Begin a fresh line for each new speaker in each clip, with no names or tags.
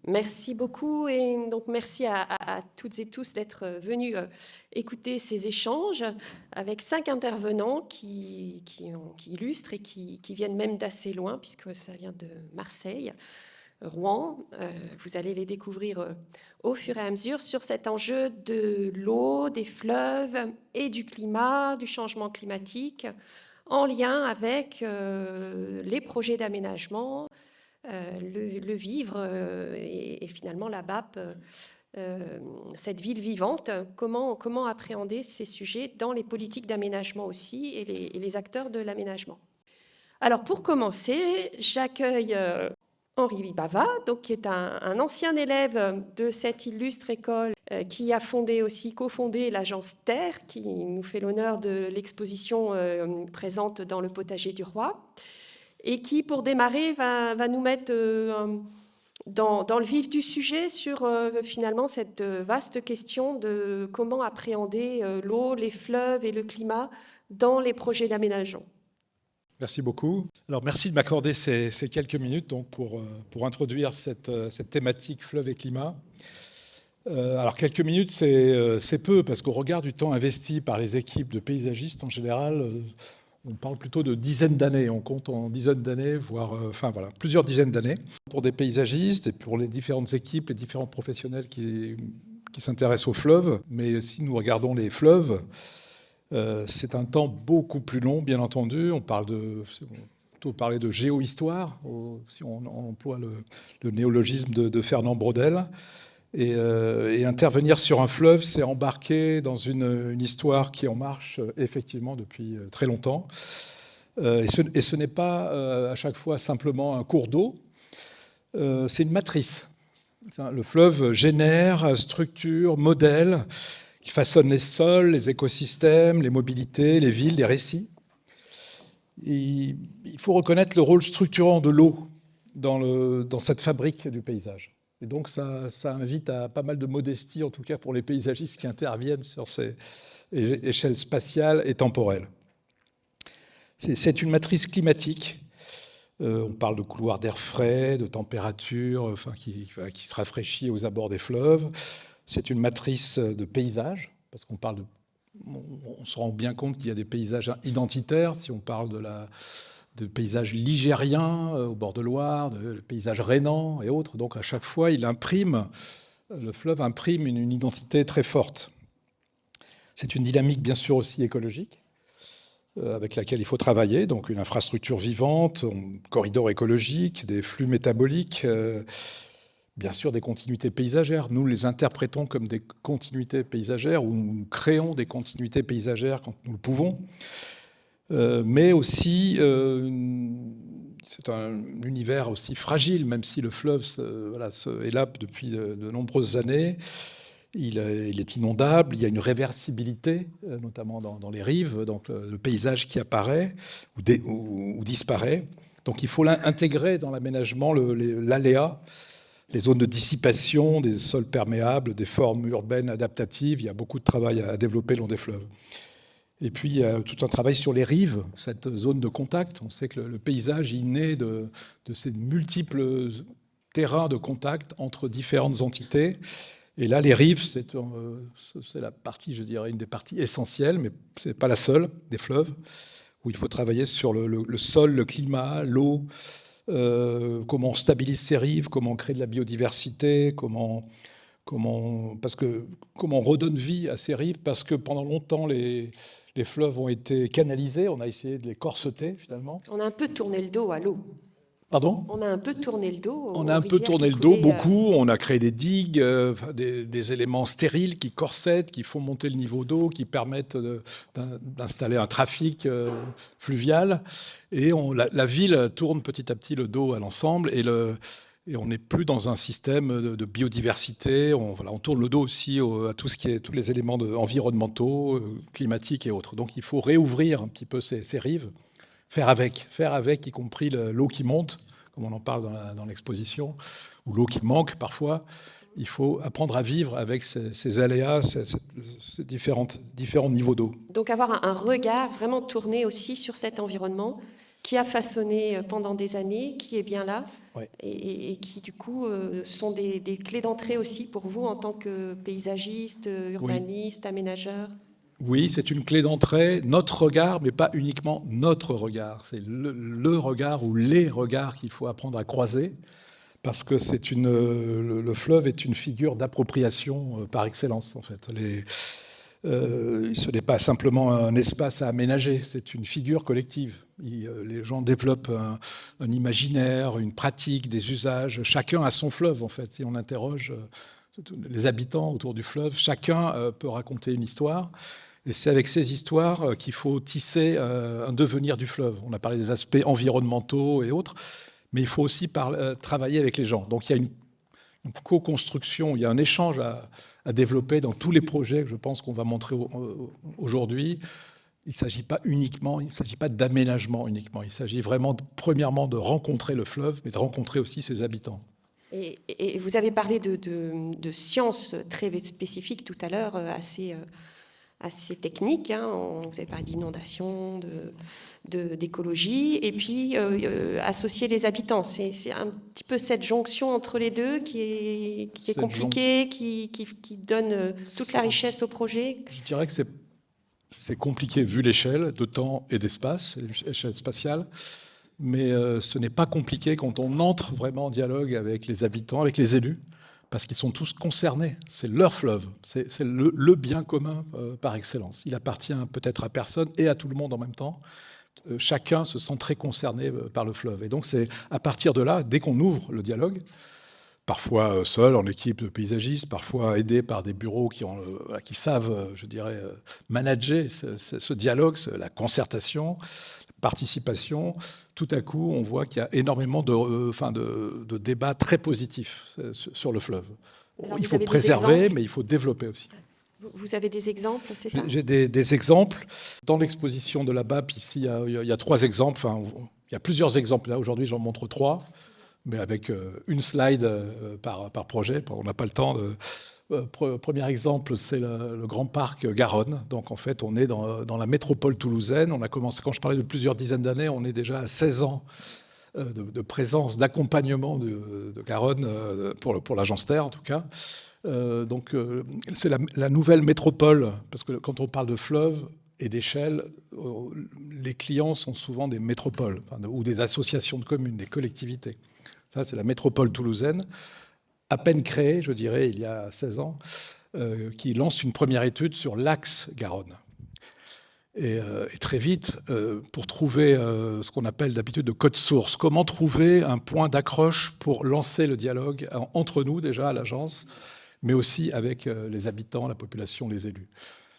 Merci beaucoup et donc merci à toutes et tous d'être venus écouter ces échanges avec 5 intervenants qui illustrent et qui viennent même d'assez loin puisque ça vient de Marseille, Rouen. Vous allez les découvrir au fur et à mesure sur cet enjeu de l'eau, des fleuves et du climat, du changement climatique, en lien avec les projets d'aménagement, le vivre et finalement la BAP, cette ville vivante. Comment appréhender ces sujets dans les politiques d'aménagement aussi et les acteurs de l'aménagement. Alors pour commencer, j'accueille Henri Vibava, donc, qui est un ancien élève de cette illustre école qui a cofondé l'agence Terre, qui nous fait l'honneur de l'exposition présente dans le potager du roi, et qui, pour démarrer, va nous mettre dans le vif du sujet sur finalement cette vaste question de comment appréhender l'eau, les fleuves et le climat dans les projets d'aménagement.
Merci beaucoup. Alors, merci de m'accorder ces quelques minutes donc, pour introduire cette thématique fleuve et climat. Alors, quelques minutes, c'est peu, parce qu'au regard du temps investi par les équipes de paysagistes, en général, on parle plutôt de dizaines d'années. On compte en dizaines d'années, voire plusieurs dizaines d'années. Pour des paysagistes et pour les différentes équipes, les différents professionnels qui s'intéressent aux fleuves. Mais si nous regardons les fleuves, c'est un temps beaucoup plus long, bien entendu. On parle plutôt parler de géohistoire, si on emploie le néologisme de Fernand Braudel. Et intervenir sur un fleuve, c'est embarquer dans une histoire qui est en marche, effectivement, depuis très longtemps. Et ce n'est pas à chaque fois simplement un cours d'eau, c'est une matrice. Le fleuve génère, structure, modèle, qui façonne les sols, les écosystèmes, les mobilités, les villes, les récits. Et il faut reconnaître le rôle structurant de l'eau dans cette fabrique du paysage. Et donc ça invite à pas mal de modestie, en tout cas pour les paysagistes qui interviennent sur ces échelles spatiales et temporelles. C'est une matrice climatique. On parle de couloirs d'air frais, de température, qui se rafraîchit aux abords des fleuves. C'est une matrice de paysage, parce qu'on se rend bien compte qu'il y a des paysages identitaires, si on parle de paysages ligériens au bord de Loire, de paysages rhénans et autres. Donc à chaque fois, le fleuve imprime une identité très forte. C'est une dynamique bien sûr aussi écologique, avec laquelle il faut travailler, donc une infrastructure vivante, un corridor écologique, des flux métaboliques, bien sûr des continuités paysagères. Nous les interprétons comme des continuités paysagères, ou nous créons des continuités paysagères quand nous le pouvons. Mais aussi, c'est un univers aussi fragile, même si le fleuve est là depuis de nombreuses années. Il est inondable, il y a une réversibilité, notamment dans les rives, donc le paysage qui apparaît ou disparaît. Donc il faut intégrer dans l'aménagement l'aléa, les zones de dissipation, des sols perméables, des formes urbaines adaptatives. Il y a beaucoup de travail à développer le long des fleuves. Et puis, il y a tout un travail sur les rives, cette zone de contact. On sait que le paysage, il naît de ces multiples terrains de contact entre différentes entités. Et là, les rives, c'est la partie, je dirais, une des parties essentielles, mais ce n'est pas la seule, des fleuves, où il faut travailler sur le sol, le climat, l'eau, comment on stabilise ces rives, comment on crée de la biodiversité, comment on redonne vie à ces rives, parce que pendant longtemps, les fleuves ont été canalisés, on a essayé de les corseter finalement.
On a un peu tourné le dos à l'eau.
Pardon ?
On a un peu tourné le dos
On a un peu tourné le dos, beaucoup. On a créé des digues, des éléments stériles qui corsettent, qui font monter le niveau d'eau, qui permettent d'installer un trafic fluvial. Et la ville tourne petit à petit le dos à l'ensemble. Et on n'est plus dans un système de biodiversité. On tourne le dos aussi à tous les éléments environnementaux, climatiques et autres. Donc il faut réouvrir un petit peu ces rives, faire avec, y compris l'eau qui monte, comme on en parle dans l'exposition, ou l'eau qui manque parfois. Il faut apprendre à vivre avec ces aléas, ces différents niveaux d'eau.
Donc avoir un regard vraiment tourné aussi sur cet environnement qui a façonné pendant des années, qui est bien là,
Ouais.
et qui du coup sont des clés d'entrée aussi pour vous en tant que paysagiste, urbaniste, aménageur.
Oui, c'est une clé d'entrée, notre regard, mais pas uniquement notre regard. C'est le regard ou les regards qu'il faut apprendre à croiser, parce que le fleuve est une figure d'appropriation par excellence, en fait. Ce n'est pas simplement un espace à aménager, c'est une figure collective. Les gens développent un imaginaire, une pratique, des usages. Chacun a son fleuve, en fait. Si on interroge les habitants autour du fleuve, chacun peut raconter une histoire. Et c'est avec ces histoires qu'il faut tisser un devenir du fleuve. On a parlé des aspects environnementaux et autres, mais il faut aussi travailler avec les gens. Donc il y a une co-construction, il y a un échange à développer dans tous les projets que je pense qu'on va montrer aujourd'hui. Il ne s'agit pas d'aménagement uniquement. Il s'agit vraiment, premièrement, de rencontrer le fleuve, mais de rencontrer aussi ses habitants.
Et vous avez parlé de sciences très spécifiques tout à l'heure, assez techniques. Hein. Vous avez parlé d'inondation, d'écologie, et puis associer les habitants. C'est un petit peu cette jonction entre les deux qui est compliquée, qui donne toute la richesse au projet.
Je dirais que c'est compliqué vu l'échelle de temps et d'espace, l'échelle spatiale, mais ce n'est pas compliqué quand on entre vraiment en dialogue avec les habitants, avec les élus, parce qu'ils sont tous concernés. C'est leur fleuve, c'est le bien commun par excellence. Il appartient peut-être à personne et à tout le monde en même temps. Chacun se sent très concerné par le fleuve. Et donc c'est à partir de là, dès qu'on ouvre le dialogue, parfois seul, en équipe de paysagistes, parfois aidé par des bureaux qui savent, je dirais, manager ce dialogue, la concertation, la participation. Tout à coup, on voit qu'il y a énormément de débats très positifs sur le fleuve.
Alors,
il faut préserver, mais il faut développer aussi.
Vous avez des exemples, c'est ça?
J'ai des exemples. Dans l'exposition de la BAP, ici, il y a 3 exemples. Enfin, il y a plusieurs exemples. Là, aujourd'hui, j'en montre 3. Mais avec une slide par projet, on n'a pas le temps. Premier exemple, c'est le Grand Parc Garonne. Donc en fait, on est dans la métropole toulousaine. On a commencé, quand je parlais de plusieurs dizaines d'années, on est déjà à 16 ans de présence, d'accompagnement de Garonne, pour l'agence Terre en tout cas. Donc c'est la nouvelle métropole, parce que quand on parle de fleuve et d'échelle, les clients sont souvent des métropoles, ou des associations de communes, des collectivités. Ça, c'est la métropole toulousaine, à peine créée, je dirais, il y a 16 ans, qui lance une première étude sur l'axe Garonne. Et très vite, pour trouver ce qu'on appelle d'habitude le code source, comment trouver un point d'accroche pour lancer le dialogue entre nous, déjà, à l'agence, mais aussi avec les habitants, la population, les élus.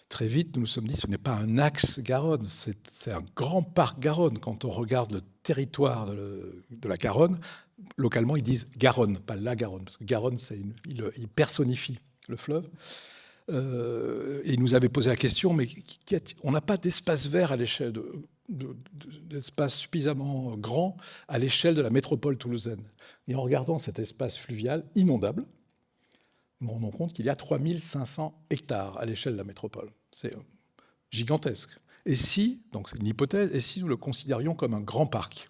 Très vite, nous nous sommes dit, ce n'est pas un axe Garonne, c'est un grand parc Garonne. Quand on regarde le territoire de la Garonne, localement, ils disent Garonne, pas la Garonne, parce que Garonne, il personnifie le fleuve. Et ils nous avaient posé la question, mais on n'a pas d'espace vert à l'échelle d'espace suffisamment grand à l'échelle de la métropole toulousaine. Et en regardant cet espace fluvial inondable, nous nous rendons compte qu'il y a 3500 hectares à l'échelle de la métropole. C'est gigantesque. Et si, donc c'est une hypothèse, et si nous le considérions comme un grand parc,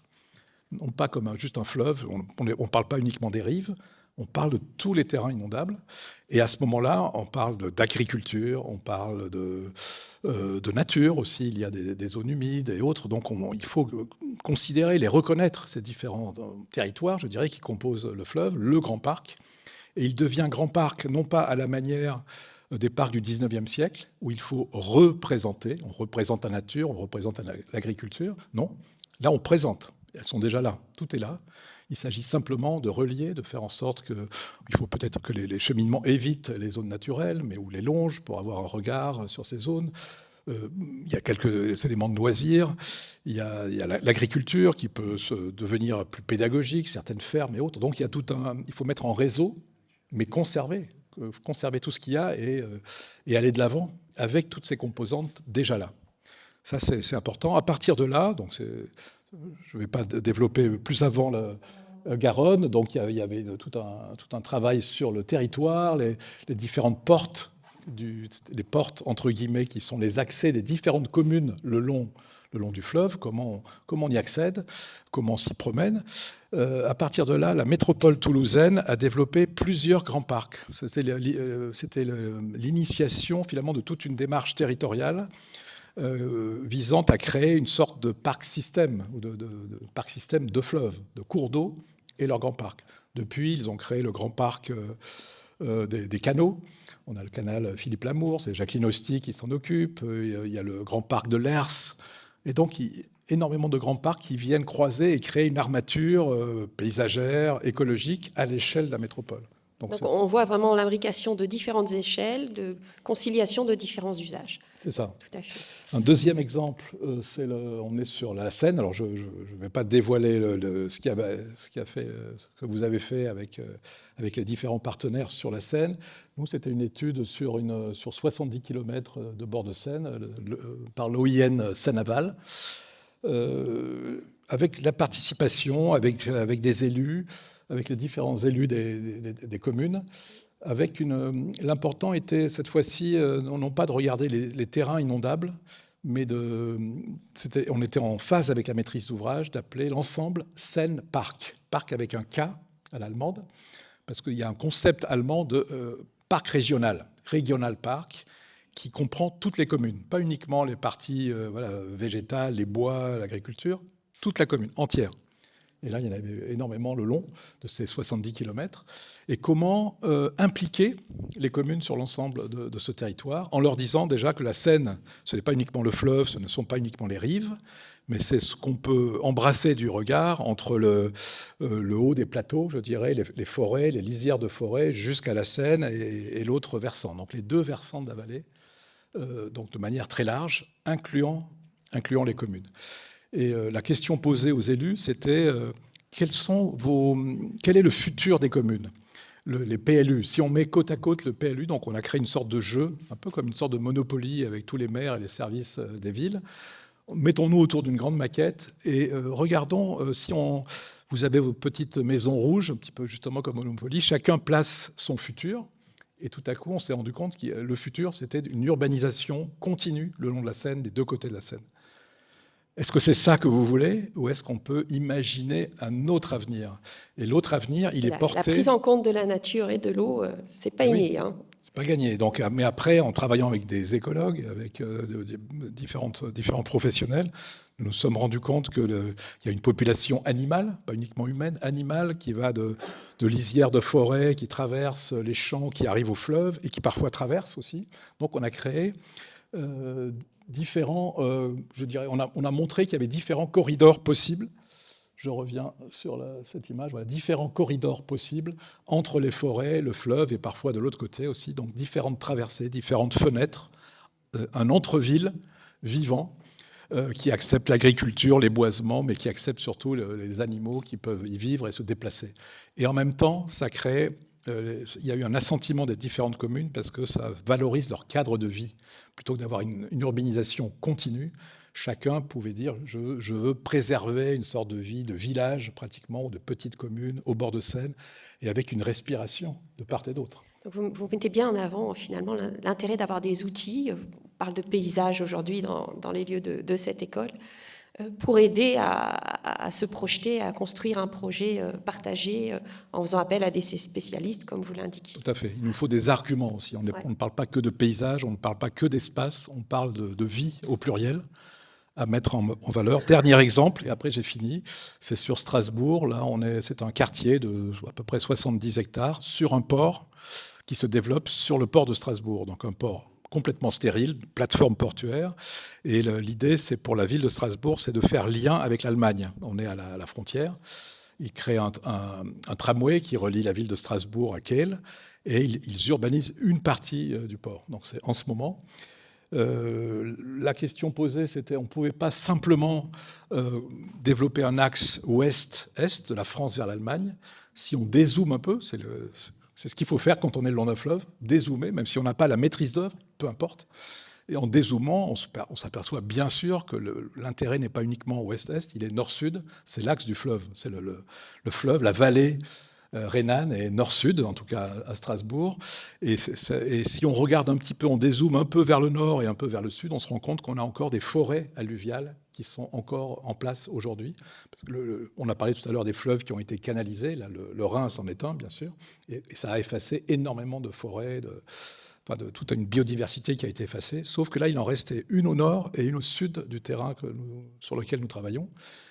non pas comme juste un fleuve, on ne parle pas uniquement des rives, on parle de tous les terrains inondables. Et à ce moment-là, on parle d'agriculture, on parle de nature aussi, il y a des zones humides et autres. Donc il faut considérer, les reconnaître, ces différents territoires, je dirais, qui composent le fleuve, le grand parc. Et il devient grand parc, non pas à la manière des parcs du 19e siècle, où il faut représenter, on représente la nature, on représente l'agriculture. Non, là on présente, elles sont déjà là, tout est là. Il s'agit simplement de relier, de faire en sorte il faut peut-être que les cheminements évitent les zones naturelles, mais ou les longent pour avoir un regard sur ces zones. Il y a quelques éléments de loisirs, il y a l'agriculture qui peut devenir plus pédagogique, certaines fermes et autres. Donc il faut mettre en réseau, mais conserver tout ce qu'il y a et aller de l'avant avec toutes ces composantes déjà là. Ça, c'est important. À partir de là, donc je ne vais pas développer plus avant Garonne, donc il y avait tout un travail sur le territoire, les différentes portes, les portes entre guillemets qui sont les accès des différentes communes le long le long du fleuve, comment on y accède, comment on s'y promène. À partir de là, la métropole toulousaine a développé plusieurs grands parcs. C'était l'initiation finalement de toute une démarche territoriale visant à créer une sorte de parc système, ou de parc système de fleuves, de cours d'eau et leurs grands parcs. Depuis, ils ont créé le grand parc des canaux. On a le canal Philippe Lamour, c'est Jacqueline Hosty qui s'en occupe. Il y a le grand parc de l'Hers. Et donc, énormément de grands parcs qui viennent croiser et créer une armature paysagère, écologique, à l'échelle de la métropole.
Donc on voit vraiment l'imbrication de différentes échelles, de conciliation de différents usages.
C'est ça.
Tout à fait.
Un deuxième exemple, on est sur la Seine. Alors, je ne vais pas dévoiler ce que vous avez fait avec les différents partenaires sur la Seine. Nous, c'était une étude sur 70 km de bord de Seine par l'OIN Seine-Aval, avec la participation, avec des élus, avec les différents élus des communes. L'important était cette fois-ci non pas de regarder les terrains inondables, mais on était en phase avec la maîtrise d'ouvrage d'appeler l'ensemble Seine-Parc, parc avec un K à l'allemande, parce qu'il y a un concept allemand de parc régional, regional park, qui comprend toutes les communes, pas uniquement les parties végétales, les bois, l'agriculture, toute la commune entière. Et là, il y en avait énormément le long de ces 70 km. Et comment impliquer les communes sur l'ensemble de ce territoire, en leur disant déjà que la Seine, ce n'est pas uniquement le fleuve, ce ne sont pas uniquement les rives, mais c'est ce qu'on peut embrasser du regard entre le haut des plateaux, je dirais, les forêts, les lisières de forêt, jusqu'à la Seine et l'autre versant. Donc les deux versants de la vallée, donc de manière très large, incluant les communes. Et la question posée aux élus, c'était quel est le futur des communes, les PLU. Si on met côte à côte le PLU, donc on a créé une sorte de jeu, un peu comme une sorte de Monopoly avec tous les maires et les services des villes. Mettons-nous autour d'une grande maquette et regardons si vous avez vos petites maisons rouges, un petit peu justement comme Monopoly, chacun place son futur. Et tout à coup, on s'est rendu compte que le futur, c'était une urbanisation continue le long de la Seine, des deux côtés de la Seine. Est-ce que c'est ça que vous voulez ou est-ce qu'on peut imaginer un autre avenir? Et l'autre avenir, il est porté...
La prise en compte de la nature et de l'eau, c'est pas inné. Hein.
C'est pas gagné. Donc, mais après, en travaillant avec des écologues, avec différents professionnels, nous nous sommes rendus compte qu'il y a une population animale, pas uniquement humaine, animale, qui va de lisières de forêt, qui traverse les champs, qui arrive au fleuve et qui parfois traverse aussi. Donc, on a créé... je dirais, on a montré qu'il y avait différents corridors possibles. Je reviens sur cette image. Voilà, différents corridors possibles entre les forêts, le fleuve et parfois de l'autre côté aussi. Donc différentes traversées, différentes fenêtres, un entre-ville vivant qui accepte l'agriculture, les boisements, mais qui accepte surtout les animaux qui peuvent y vivre et se déplacer. Et en même temps, ça crée... il y a eu un assentiment des différentes communes parce que ça valorise leur cadre de vie. Plutôt que d'avoir une urbanisation continue, chacun pouvait dire je veux préserver une sorte de vie de village pratiquement, ou de petite commune au bord de Seine, et avec une respiration de part et d'autre.
Vous mettez bien en avant finalement l'intérêt d'avoir des outils, on parle de paysage aujourd'hui dans les lieux de cette école, pour aider à se projeter, à construire un projet partagé en faisant appel à des spécialistes, comme vous l'indiquiez.
Tout à fait. Il nous faut des arguments aussi. On ne parle pas que de paysage, on ne parle pas que d'espace, on parle de vie au pluriel à mettre en valeur. Dernier exemple, et après j'ai fini, c'est sur Strasbourg. Là, c'est un quartier de à peu près 70 hectares sur un port qui se développe sur le port de Strasbourg. Donc un port complètement stérile, plateforme portuaire. Et l'idée, c'est pour la ville de Strasbourg, c'est de faire lien avec l'Allemagne. On est à la frontière. Ils créent un tramway qui relie la ville de Strasbourg à Kehl et ils urbanisent une partie du port. Donc c'est en ce moment. La question posée, c'était on ne pouvait pas simplement développer un axe ouest-est de la France vers l'Allemagne. Si on dézoome un peu, c'est ce qu'il faut faire quand on est le long d'un fleuve, dézoomer, même si on n'a pas la maîtrise d'œuvre, peu importe. Et en dézoomant, on s'aperçoit bien sûr que l'intérêt n'est pas uniquement ouest-est, il est nord-sud, c'est l'axe du fleuve. C'est le fleuve, la vallée rhénane est nord-sud, en tout cas à Strasbourg. Et si on regarde un petit peu, on dézoome un peu vers le nord et un peu vers le sud, on se rend compte qu'on a encore des forêts alluviales qui sont encore en place aujourd'hui. On a parlé tout à l'heure des fleuves qui ont été canalisés, là, le Rhin c'en est un, bien sûr, et ça a effacé énormément de forêts, de toute une biodiversité qui a été effacée, sauf que là, il en restait une au nord et une au sud du terrain sur lequel nous travaillons.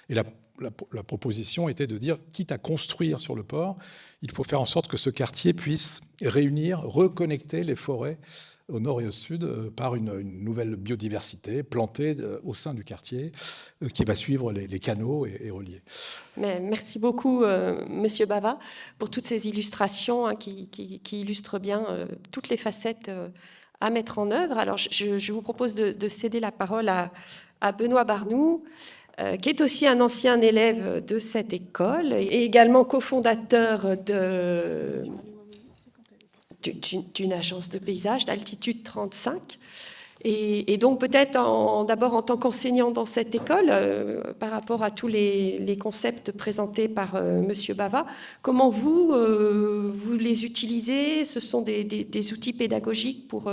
Et la proposition était de dire, quitte à construire sur le port, il faut faire en sorte que ce quartier puisse réunir, reconnecter les forêts au nord et au sud par une nouvelle biodiversité plantée au sein du quartier qui va suivre les canaux et relier.
Mais merci beaucoup, Monsieur Bava, pour toutes ces illustrations qui illustrent bien toutes les facettes à mettre en œuvre. Alors, je vous propose de céder la parole à Benoît Barnoux, qui est aussi un ancien élève de cette école et également cofondateur d'une agence de paysage d'Altitude 35. Et donc peut-être d'abord en tant qu'enseignant dans cette école, par rapport à tous les concepts présentés par Monsieur Bava, comment vous les utilisez? Ce sont des outils pédagogiques pour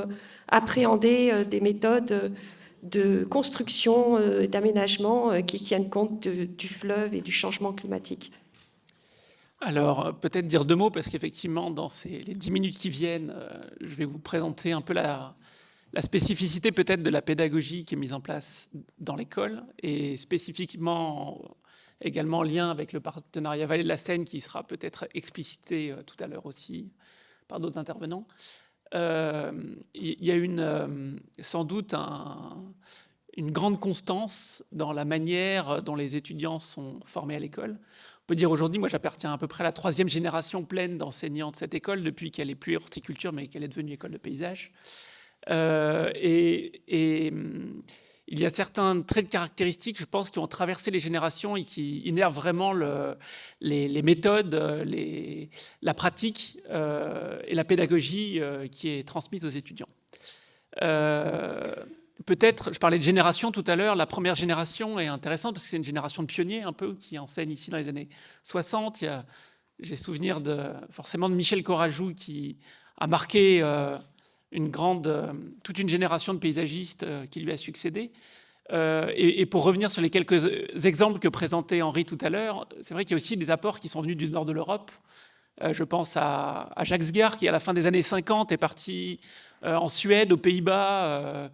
appréhender des méthodes de construction et d'aménagement qui tiennent compte du fleuve et du changement climatique.
Alors, peut-être dire deux mots, parce qu'effectivement, dans les 10 minutes qui viennent, je vais vous présenter un peu la spécificité peut-être de la pédagogie qui est mise en place dans l'école, et spécifiquement également en lien avec le partenariat Vallée de la Seine, qui sera peut-être explicité tout à l'heure aussi par d'autres intervenants. Il y a sans doute une grande constance dans la manière dont les étudiants sont formés à l'école. On peut dire aujourd'hui, moi j'appartiens à peu près à la 3e génération pleine d'enseignants de cette école depuis qu'elle n'est plus horticulture mais qu'elle est devenue école de paysage. Il y a certains traits de caractéristiques, je pense, qui ont traversé les générations et qui innervent vraiment les méthodes, la pratique et la pédagogie qui est transmise aux étudiants. Peut-être, je parlais de génération tout à l'heure, la première génération est intéressante parce que c'est une génération de pionniers un peu qui enseigne ici dans les années 60. J'ai souvenir forcément de Michel Corajou qui a marqué toute une génération de paysagistes qui lui a succédé. Et pour revenir sur les quelques exemples que présentait Henri tout à l'heure, c'est vrai qu'il y a aussi des apports qui sont venus du nord de l'Europe. Je pense à Jacques Sgard qui, à la fin des années 50, est parti en Suède, aux Pays-Bas,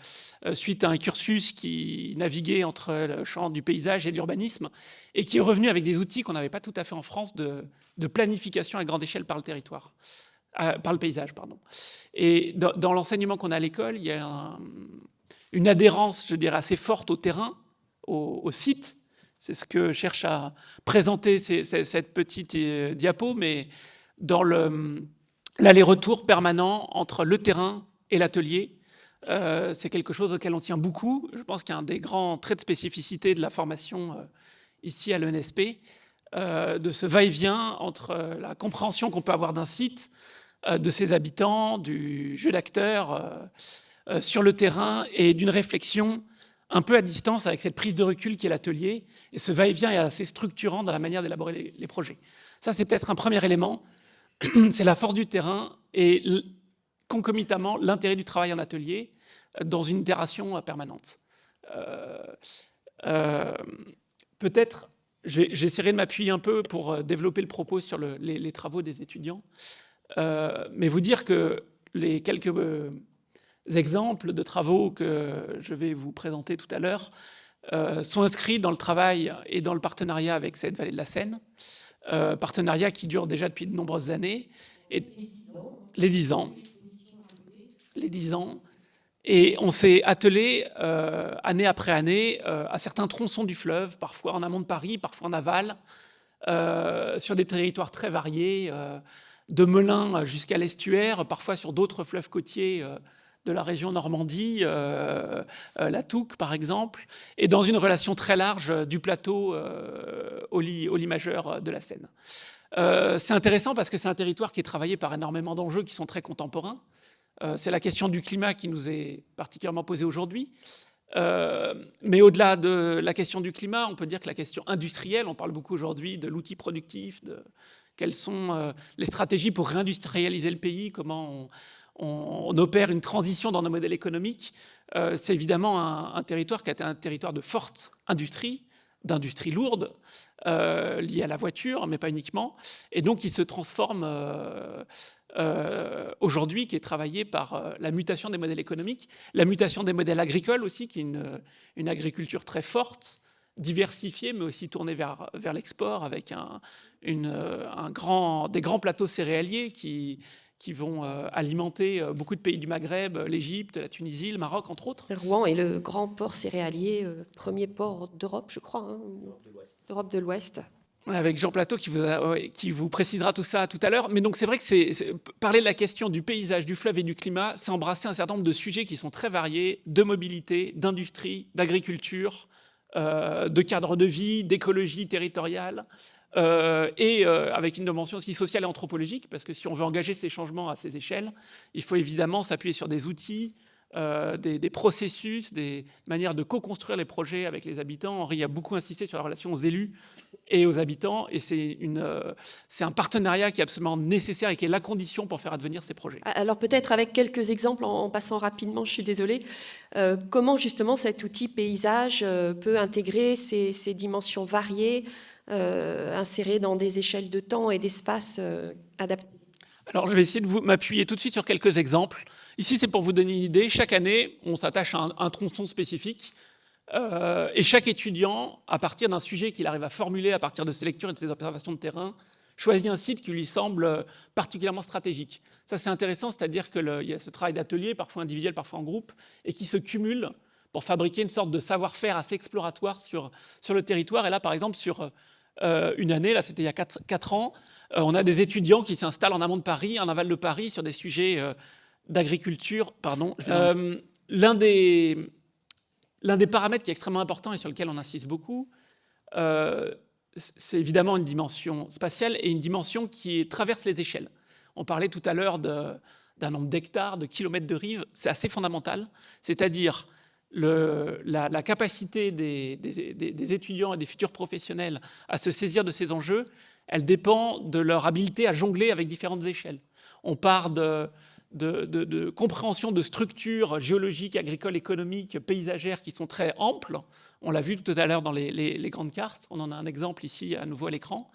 suite à un cursus qui naviguait entre le champ du paysage et de l'urbanisme, et qui est revenu avec des outils qu'on n'avait pas tout à fait en France de planification à grande échelle par le territoire. Par le paysage, pardon. Et dans l'enseignement qu'on a à l'école, il y a une adhérence, je dirais, assez forte au terrain, au site. C'est ce que cherche à présenter cette petite diapo, mais dans l'aller-retour permanent entre le terrain et l'atelier, c'est quelque chose auquel on tient beaucoup. Je pense qu'il y a un des grands traits de spécificité de la formation ici à l'ENSP, de ce va-et-vient entre la compréhension qu'on peut avoir d'un site, de ses habitants, du jeu d'acteurs sur le terrain et d'une réflexion un peu à distance avec cette prise de recul qui est l'atelier. Et ce va-et-vient est assez structurant dans la manière d'élaborer les projets. Ça, c'est peut-être un premier élément. C'est la force du terrain et concomitamment l'intérêt du travail en atelier dans une itération permanente. Peut-être, j'essaierai de m'appuyer un peu pour développer le propos sur les travaux des étudiants. Mais vous dire que les quelques exemples de travaux que je vais vous présenter tout à l'heure sont inscrits dans le travail et dans le partenariat avec cette Vallée de la Seine, partenariat qui dure déjà depuis de nombreuses années. Et les 10 ans. Et on s'est attelé année après année à certains tronçons du fleuve, parfois en amont de Paris, parfois en aval, sur des territoires très variés, de Melun jusqu'à l'estuaire, parfois sur d'autres fleuves côtiers de la région Normandie, la Touques par exemple, et dans une relation très large du plateau au lit majeur de la Seine. C'est intéressant parce que c'est un territoire qui est travaillé par énormément d'enjeux qui sont très contemporains. C'est la question du climat qui nous est particulièrement posée aujourd'hui. Mais au-delà de la question du climat, on peut dire que la question industrielle, on parle beaucoup aujourd'hui de l'outil productif, quelles sont les stratégies pour réindustrialiser le pays, comment on opère une transition dans nos modèles économiques. C'est évidemment un territoire qui a été un territoire de forte industrie, d'industrie lourde, liée à la voiture, mais pas uniquement, et donc qui se transforme aujourd'hui, qui est travaillé par la mutation des modèles économiques, la mutation des modèles agricoles aussi, qui est une agriculture très forte, diversifiée, mais aussi tournée vers l'export, avec des grands plateaux céréaliers qui vont alimenter beaucoup de pays du Maghreb, l'Égypte, la Tunisie, le Maroc, entre autres.
Rouen est le grand port céréalier, premier port d'Europe, je crois, hein, d'Europe de l'Ouest.
Avec Jean Plateau qui vous précisera tout ça tout à l'heure. Mais donc c'est vrai que parler de la question du paysage, du fleuve et du climat, c'est embrasser un certain nombre de sujets qui sont très variés, de mobilité, d'industrie, d'agriculture, de cadre de vie, d'écologie territoriale, et avec une dimension aussi sociale et anthropologique, parce que si on veut engager ces changements à ces échelles, il faut évidemment s'appuyer sur des outils, des processus, des manières de co-construire les projets avec les habitants. Henri a beaucoup insisté sur la relation aux élus et aux habitants, et c'est un partenariat qui est absolument nécessaire et qui est la condition pour faire advenir ces projets.
Alors peut-être avec quelques exemples, en passant rapidement, je suis désolée, comment justement cet outil paysage peut intégrer ces dimensions variées, insérées dans des échelles de temps et d'espace adaptées.
Alors, je vais essayer de m'appuyer tout de suite sur quelques exemples. Ici, c'est pour vous donner une idée. Chaque année, on s'attache à un tronçon spécifique. Et chaque étudiant, à partir d'un sujet qu'il arrive à formuler, à partir de ses lectures et de ses observations de terrain, choisit un site qui lui semble particulièrement stratégique. Ça, c'est intéressant, c'est-à-dire qu'il y a ce travail d'atelier, parfois individuel, parfois en groupe, et qui se cumule pour fabriquer une sorte de savoir-faire assez exploratoire sur le territoire. Et là, par exemple, sur une année, là, c'était il y a 4 ans, on a des étudiants qui s'installent en amont de Paris, en aval de Paris, sur des sujets d'agriculture. L'un des paramètres qui est extrêmement important et sur lequel on insiste beaucoup, c'est évidemment une dimension spatiale et une dimension qui traverse les échelles. On parlait tout à l'heure d'un nombre d'hectares, de kilomètres de rive, c'est assez fondamental, c'est-à-dire la capacité des étudiants et des futurs professionnels à se saisir de ces enjeux, elle dépend de leur habileté à jongler avec différentes échelles. On part de compréhension de structures géologiques, agricoles, économiques, paysagères qui sont très amples. On l'a vu tout à l'heure dans les grandes cartes. On en a un exemple ici à nouveau à l'écran.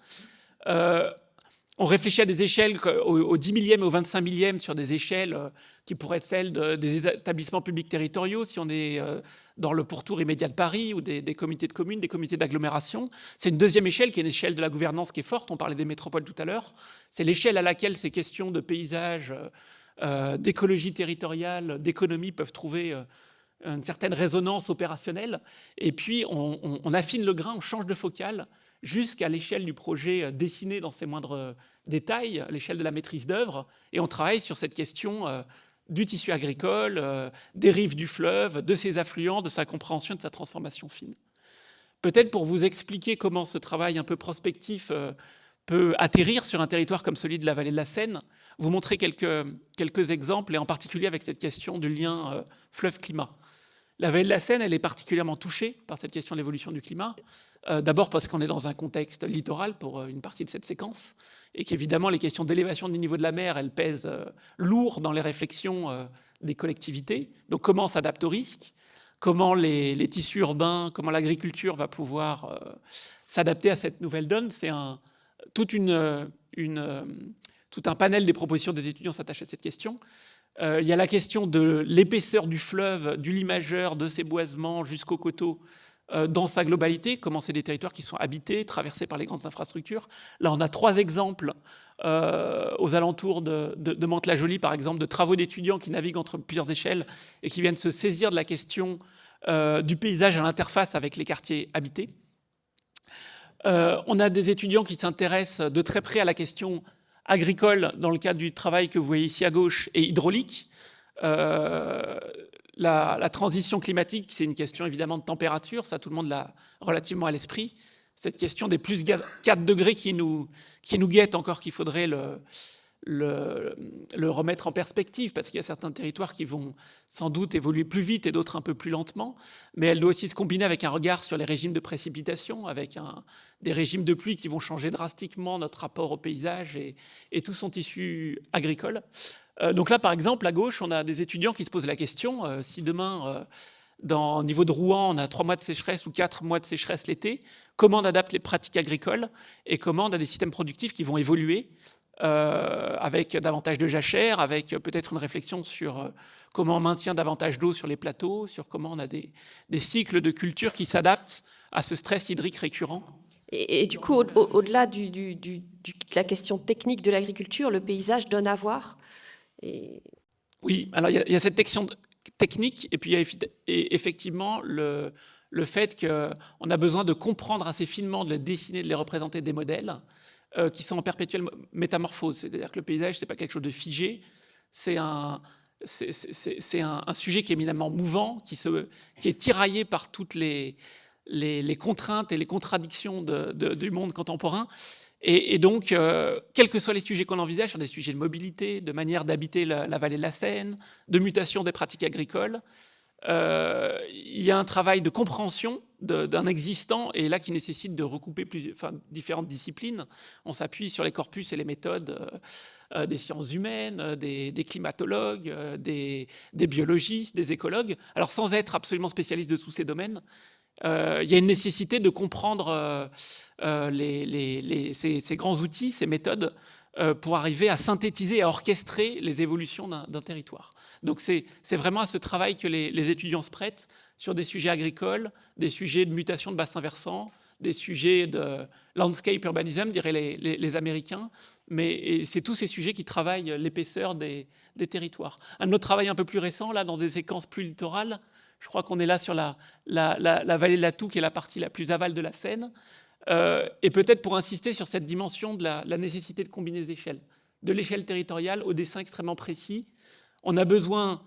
On réfléchit à des échelles au 10 millième et au 25 millième sur des échelles qui pourraient être celles des établissements publics territoriaux, si on est dans le pourtour immédiat de Paris, ou des comités de communes, des comités d'agglomération. C'est une deuxième échelle qui est une échelle de la gouvernance qui est forte. On parlait des métropoles tout à l'heure. C'est l'échelle à laquelle ces questions de paysage, d'écologie territoriale, d'économie peuvent trouver une certaine résonance opérationnelle. Et puis, on affine le grain, on change de focale jusqu'à l'échelle du projet dessiné dans ses moindres détails, l'échelle de la maîtrise d'œuvre. Et on travaille sur cette question du tissu agricole, des rives du fleuve, de ses affluents, de sa compréhension, de sa transformation fine. Peut-être pour vous expliquer comment ce travail un peu prospectif peut atterrir sur un territoire comme celui de la vallée de la Seine, vous montrer quelques exemples, et en particulier avec cette question du lien fleuve-climat. La vallée de la Seine, elle est particulièrement touchée par cette question de l'évolution du climat. D'abord parce qu'on est dans un contexte littoral pour une partie de cette séquence, et qu'évidemment les questions d'élévation du niveau de la mer, elles pèsent lourd dans les réflexions des collectivités. Donc comment s'adapte au risque ? Comment les tissus urbains, comment l'agriculture va pouvoir s'adapter à cette nouvelle donne ? C'est tout un panel des propositions des étudiants s'attache à cette question. Il y a la question de l'épaisseur du fleuve, du limageur, de ses boisements jusqu'aux coteaux, dans sa globalité, comment c'est des territoires qui sont habités, traversés par les grandes infrastructures. Là, on a 3 exemples aux alentours de Mantes-la-Jolie, par exemple, de travaux d'étudiants qui naviguent entre plusieurs échelles et qui viennent se saisir de la question du paysage à l'interface avec les quartiers habités. On a des étudiants qui s'intéressent de très près à la question agricole dans le cadre du travail que vous voyez ici à gauche, et hydraulique. La transition climatique, c'est une question évidemment de température, ça tout le monde l'a relativement à l'esprit. Cette question des plus 4 degrés qui nous guette encore, qu'il faudrait le remettre en perspective, parce qu'il y a certains territoires qui vont sans doute évoluer plus vite et d'autres un peu plus lentement, mais elle doit aussi se combiner avec un regard sur les régimes de précipitation, avec des régimes de pluie qui vont changer drastiquement notre rapport au paysage et tout son tissu agricole. Donc là, par exemple, à gauche, on a des étudiants qui se posent la question, si demain, au niveau de Rouen, on a 3 mois de sécheresse ou 4 mois de sécheresse l'été, comment on adapte les pratiques agricoles et comment on a des systèmes productifs qui vont évoluer avec davantage de jachères, avec peut-être une réflexion sur comment on maintient davantage d'eau sur les plateaux, sur comment on a des cycles de culture qui s'adaptent à ce stress hydrique récurrent.
Et du coup, au-delà de la question technique de l'agriculture, le paysage donne à voir.
Oui, alors il y a cette question technique, et puis il y a effectivement le fait qu'on a besoin de comprendre assez finement, de les dessiner, de les représenter des modèles qui sont en perpétuelle métamorphose. C'est-à-dire que le paysage, c'est pas quelque chose de figé, c'est un sujet qui est éminemment mouvant, qui est tiraillé par toutes les contraintes et les contradictions du monde contemporain. Et donc, quels que soient les sujets qu'on envisage, sur des sujets de mobilité, de manière d'habiter la vallée de la Seine, de mutation des pratiques agricoles, il y a un travail de compréhension d'un existant, et là qui nécessite de recouper différentes disciplines. On s'appuie sur les corpus et les méthodes des sciences humaines, des climatologues, des biologistes, des écologues. Alors sans être absolument spécialiste de tous ces domaines, il y a une nécessité de comprendre ces grands outils, ces méthodes, pour arriver à synthétiser, à orchestrer les évolutions d'un territoire. Donc c'est vraiment à ce travail que les étudiants se prêtent sur des sujets agricoles, des sujets de mutation de bassins versants, des sujets de landscape urbanism, diraient les Américains, mais c'est tous ces sujets qui travaillent l'épaisseur des territoires. Un autre travail un peu plus récent, là, dans des séquences plus littorales, je crois qu'on est là sur la vallée de la Toue, qui est la partie la plus aval de la Seine, et peut-être pour insister sur cette dimension de la nécessité de combiner les échelles, de l'échelle territoriale au dessin extrêmement précis. On a besoin,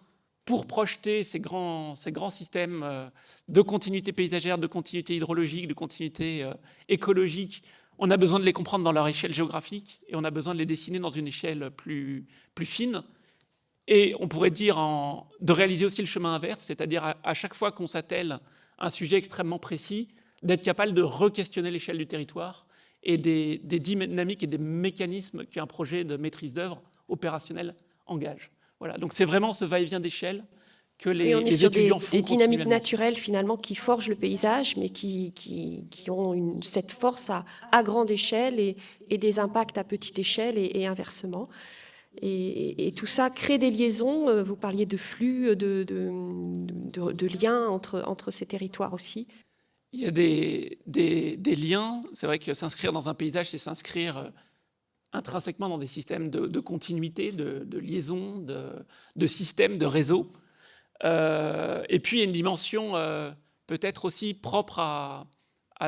pour projeter ces grands systèmes de continuité paysagère, de continuité hydrologique, de continuité écologique, on a besoin de les comprendre dans leur échelle géographique, et on a besoin de les dessiner dans une échelle plus fine. Et on pourrait dire de réaliser aussi le chemin inverse, c'est-à-dire à chaque fois qu'on s'attelle à un sujet extrêmement précis, d'être capable de re-questionner l'échelle du territoire et des dynamiques et des mécanismes qu'un projet de maîtrise d'œuvre opérationnel engage. Voilà, donc c'est vraiment ce va-et-vient d'échelle que les étudiants font.
Des dynamiques naturelles finalement qui forgent le paysage, mais qui ont cette force à grande échelle et des impacts à petite échelle et inversement. Et tout ça crée des liaisons. Vous parliez de flux, de liens entre ces territoires aussi.
Il y a des liens. C'est vrai que s'inscrire dans un paysage, c'est s'inscrire intrinsèquement dans des systèmes de continuité, de liaison, de systèmes, de réseaux. Et puis, il y a une dimension peut-être aussi propre à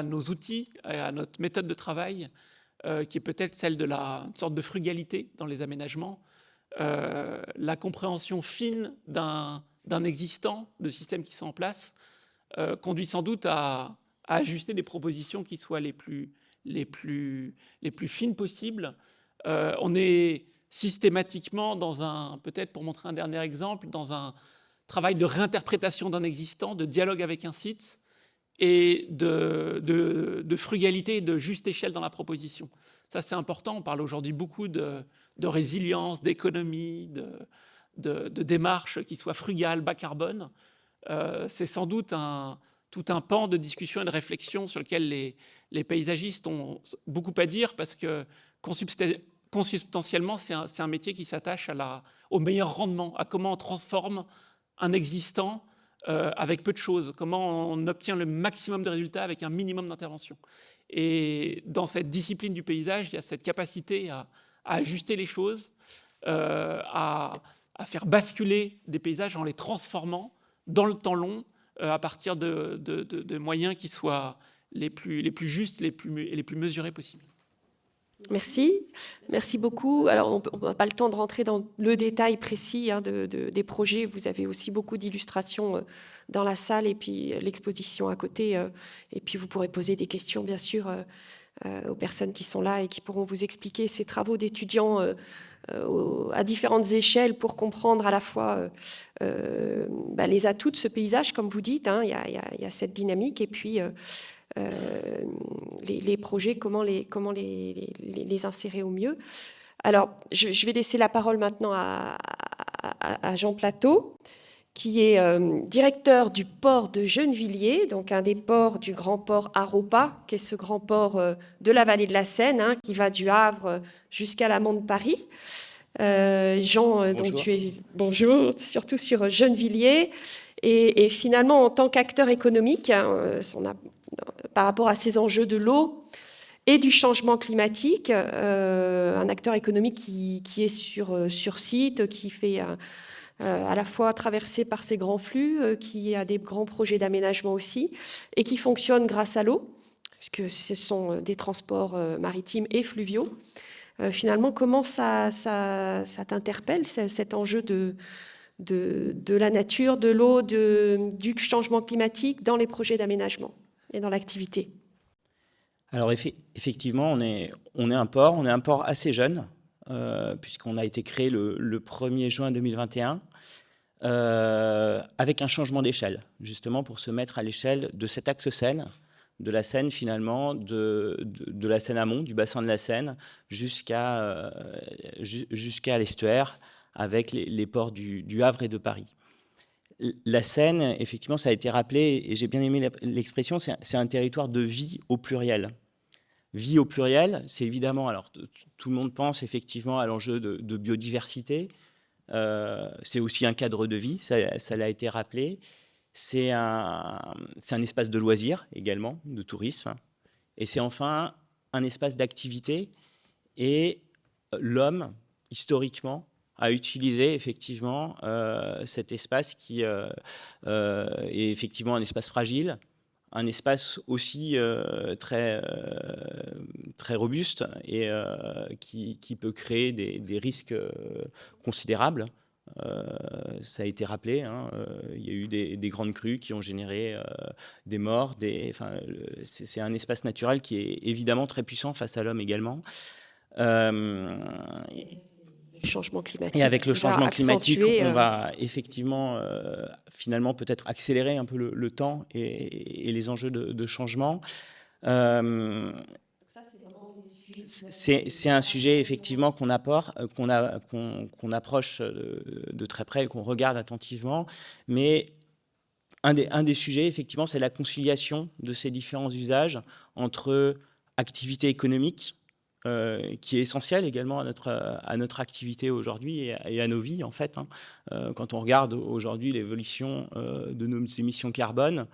nos outils, à notre méthode de travail, qui est peut-être celle de une sorte de frugalité dans les aménagements, la compréhension fine d'un existant, de systèmes qui sont en place, conduit sans doute à ajuster des propositions qui soient les plus fines possibles. On est systématiquement peut-être pour montrer un dernier exemple, dans un travail de réinterprétation d'un existant, de dialogue avec un site, et de frugalité et de juste échelle dans la proposition. Ça, c'est important. On parle aujourd'hui beaucoup de résilience, d'économie, de démarches qui soient frugales, bas carbone. C'est sans doute tout un pan de discussion et de réflexion sur lequel les paysagistes ont beaucoup à dire, parce que consubstantiellement, c'est un métier qui s'attache au meilleur rendement, à comment on transforme un existant avec peu de choses, comment on obtient le maximum de résultats avec un minimum d'intervention. Et dans cette discipline du paysage, il y a cette capacité à ajuster les choses, à faire basculer des paysages en les transformant dans le temps long, à partir de moyens qui soient les plus justes et les plus mesurés possibles.
Merci beaucoup. Alors, on n'a pas le temps de rentrer dans le détail précis des projets. Vous avez aussi beaucoup d'illustrations dans la salle et puis l'exposition à côté. Et puis, vous pourrez poser des questions, bien sûr, aux personnes qui sont là et qui pourront vous expliquer ces travaux d'étudiants à différentes échelles pour comprendre à la fois les atouts de ce paysage, comme vous dites, hein, il y a cette dynamique, et puis les projets, comment les insérer au mieux. Alors, je vais laisser la parole maintenant à Jean Plateau, qui est directeur du port de Gennevilliers, donc un des ports du grand port Aropa, qui est ce grand port de la vallée de la Seine, hein, qui va du Havre jusqu'à l'amont de Paris. Jean, donc tu es, bonjour, surtout sur Gennevilliers, et finalement en tant qu'acteur économique, hein, par rapport à ces enjeux de l'eau et du changement climatique, un acteur économique qui est sur site, qui fait à la fois traversé par ces grands flux, qui a des grands projets d'aménagement aussi, et qui fonctionne grâce à l'eau, puisque ce sont des transports maritimes et fluviaux. Finalement, comment ça t'interpelle, cet enjeu de la nature, de l'eau, du changement climatique dans les projets d'aménagement et dans l'activité?
Alors effectivement, on est un port assez jeune, puisqu'on a été créé le 1er juin 2021, avec un changement d'échelle, justement pour se mettre à l'échelle de cet axe Seine, de la Seine finalement, de la Seine amont, du bassin de la Seine, jusqu'à l'estuaire, avec les ports du Havre et de Paris. La Seine, effectivement, ça a été rappelé, et j'ai bien aimé l'expression, c'est un territoire de vie au pluriel. Vie au pluriel, c'est évidemment, alors tout le monde pense effectivement à l'enjeu de biodiversité, c'est aussi un cadre de vie, ça l'a été rappelé, c'est un espace de loisirs également, de tourisme, et c'est enfin un espace d'activité, et l'homme, historiquement, a utilisé effectivement cet espace qui est effectivement un espace fragile, un espace aussi très robuste et qui peut créer des risques considérables. Ça a été rappelé, hein, il y a eu des grandes crues qui ont généré des morts. C'est un espace naturel qui est évidemment très puissant face à l'homme également.
Changement climatique.
Et avec le changement climatique, on va effectivement, finalement, peut-être accélérer un peu le temps et les enjeux de changement. C'est un sujet, effectivement, qu'on approche de très près et qu'on regarde attentivement. Mais un des sujets, effectivement, c'est la conciliation de ces différents usages entre activité économique, qui est essentiel également à notre activité aujourd'hui et à nos vies, en fait. Hein. Quand on regarde aujourd'hui l'évolution de nos émissions carbone,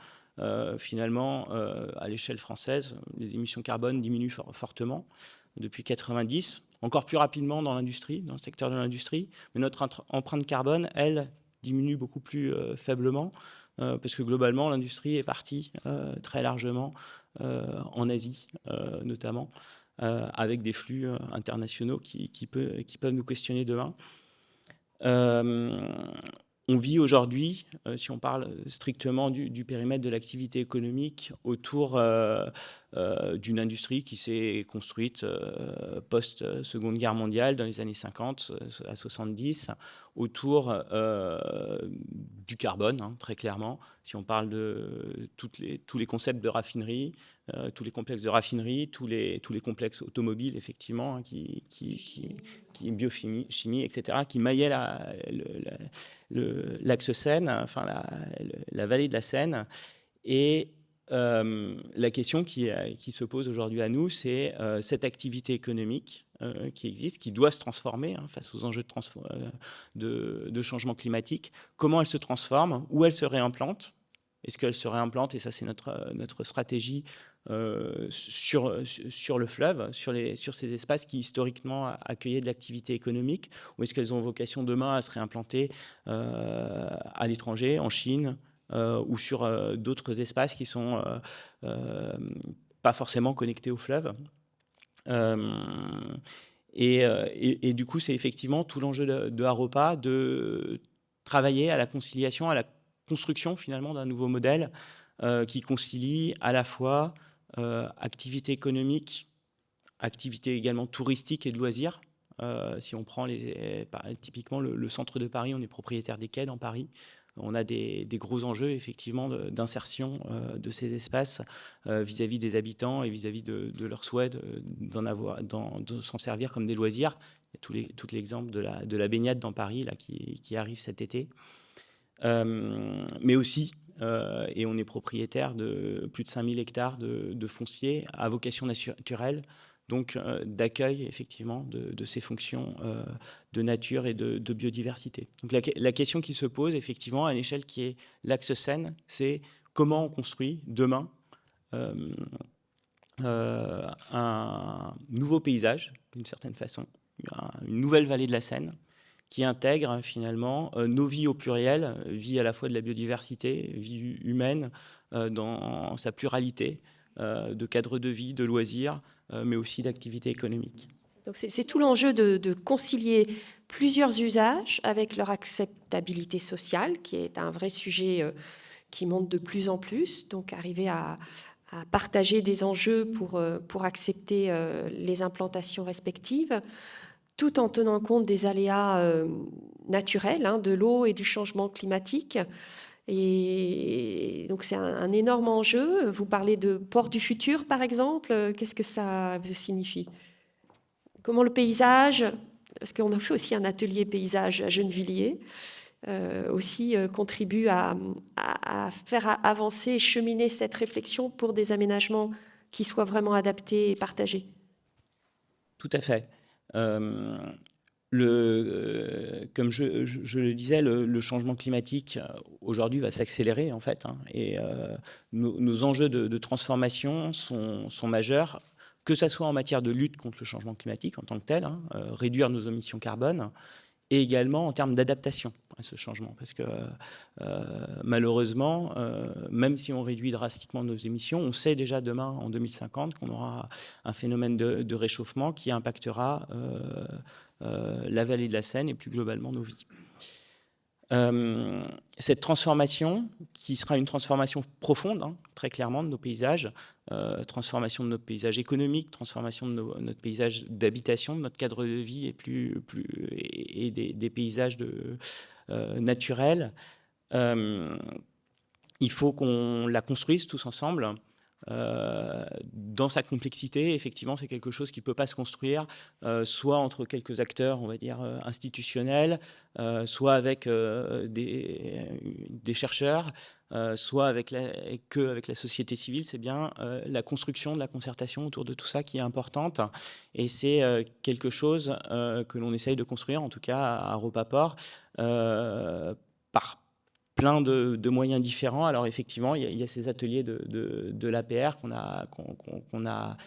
finalement, à l'échelle française, les émissions carbone diminuent fortement depuis 90, encore plus rapidement dans l'industrie, dans le secteur de l'industrie, mais notre empreinte carbone, elle, diminue beaucoup plus faiblement, parce que globalement, l'industrie est partie très largement en Asie, notamment, avec des flux internationaux qui peuvent nous questionner demain. On vit aujourd'hui, si on parle strictement du périmètre de l'activité économique, autour d'une industrie qui s'est construite post-Seconde Guerre mondiale, dans les années 50 à 70, autour du carbone, hein, très clairement. Si on parle de tous les concepts de raffinerie, tous les complexes de raffinerie, tous les complexes automobiles, effectivement, hein, qui biochimie, etc., qui maillaient l'axe Seine, enfin la vallée de la Seine. Et la question qui se pose aujourd'hui à nous, c'est cette activité économique qui existe, qui doit se transformer, hein, face aux enjeux de changement climatique. Comment elle se transforme? Où elle se réimplante? Est-ce qu'elle se réimplante? Et ça, c'est notre stratégie sur le fleuve, sur ces espaces qui historiquement accueillaient de l'activité économique, ou est-ce qu'elles ont vocation demain à se réimplanter à l'étranger, en Chine, ou sur d'autres espaces qui sont pas forcément connectés au fleuve. Et du coup, c'est effectivement tout l'enjeu de Aropa de travailler à la conciliation, à la construction finalement d'un nouveau modèle qui concilie à la fois activité économique, activité également touristique et de loisirs, Si on prend typiquement le centre de Paris, on est propriétaire des quais dans Paris. On a des gros enjeux, effectivement, d'insertion de ces espaces vis-à-vis des habitants et vis-à-vis de leur souhait de s'en servir comme des loisirs. Il y a tout l'exemple de la baignade dans Paris là, qui arrive cet été. Mais aussi, et on est propriétaire de plus de 5000 hectares de foncier à vocation naturelle, donc d'accueil effectivement de ces fonctions de nature et de biodiversité. Donc la question qui se pose effectivement à une échelle qui est l'axe Seine, c'est comment on construit demain un nouveau paysage, d'une certaine façon, une nouvelle vallée de la Seine, qui intègre finalement nos vies au pluriel, vie à la fois de la biodiversité, vie humaine dans sa pluralité, de cadres de vie, de loisirs, mais aussi d'activités économiques.
Donc c'est tout l'enjeu de concilier plusieurs usages avec leur acceptabilité sociale, qui est un vrai sujet qui monte de plus en plus. Donc arriver à partager des enjeux pour accepter les implantations respectives, tout en tenant compte des aléas naturels, de l'eau et du changement climatique. Et donc c'est un énorme enjeu. Vous parlez de port du futur, par exemple. Qu'est-ce que ça signifie ? Comment le paysage, parce qu'on a fait aussi un atelier paysage à Gennevilliers, aussi contribue à faire avancer et cheminer cette réflexion pour des aménagements qui soient vraiment adaptés et partagés.
Tout à fait. Comme je le disais, le changement climatique aujourd'hui va s'accélérer en fait, et nos enjeux de transformation sont majeurs, que ce soit en matière de lutte contre le changement climatique en tant que tel, réduire nos émissions carbone, et également en termes d'adaptation à ce changement. Parce que malheureusement, même si on réduit drastiquement nos émissions, on sait déjà demain, en 2050, qu'on aura un phénomène de réchauffement qui impactera la vallée de la Seine et plus globalement nos vies. Cette transformation, qui sera une transformation profonde, très clairement, de nos paysages, transformation de notre paysage économique, transformation de notre paysage d'habitation, de notre cadre de vie et des paysages naturels. Il faut qu'on la construise tous ensemble. Dans sa complexité, effectivement, c'est quelque chose qui ne peut pas se construire soit entre quelques acteurs, on va dire, institutionnels, soit avec des chercheurs, soit avec la société civile. C'est bien la construction de la concertation autour de tout ça qui est importante. Et c'est quelque chose que l'on essaye de construire, en tout cas à Europaport, par plein de moyens différents. Alors effectivement, il y a ces ateliers de l'APR qu'on a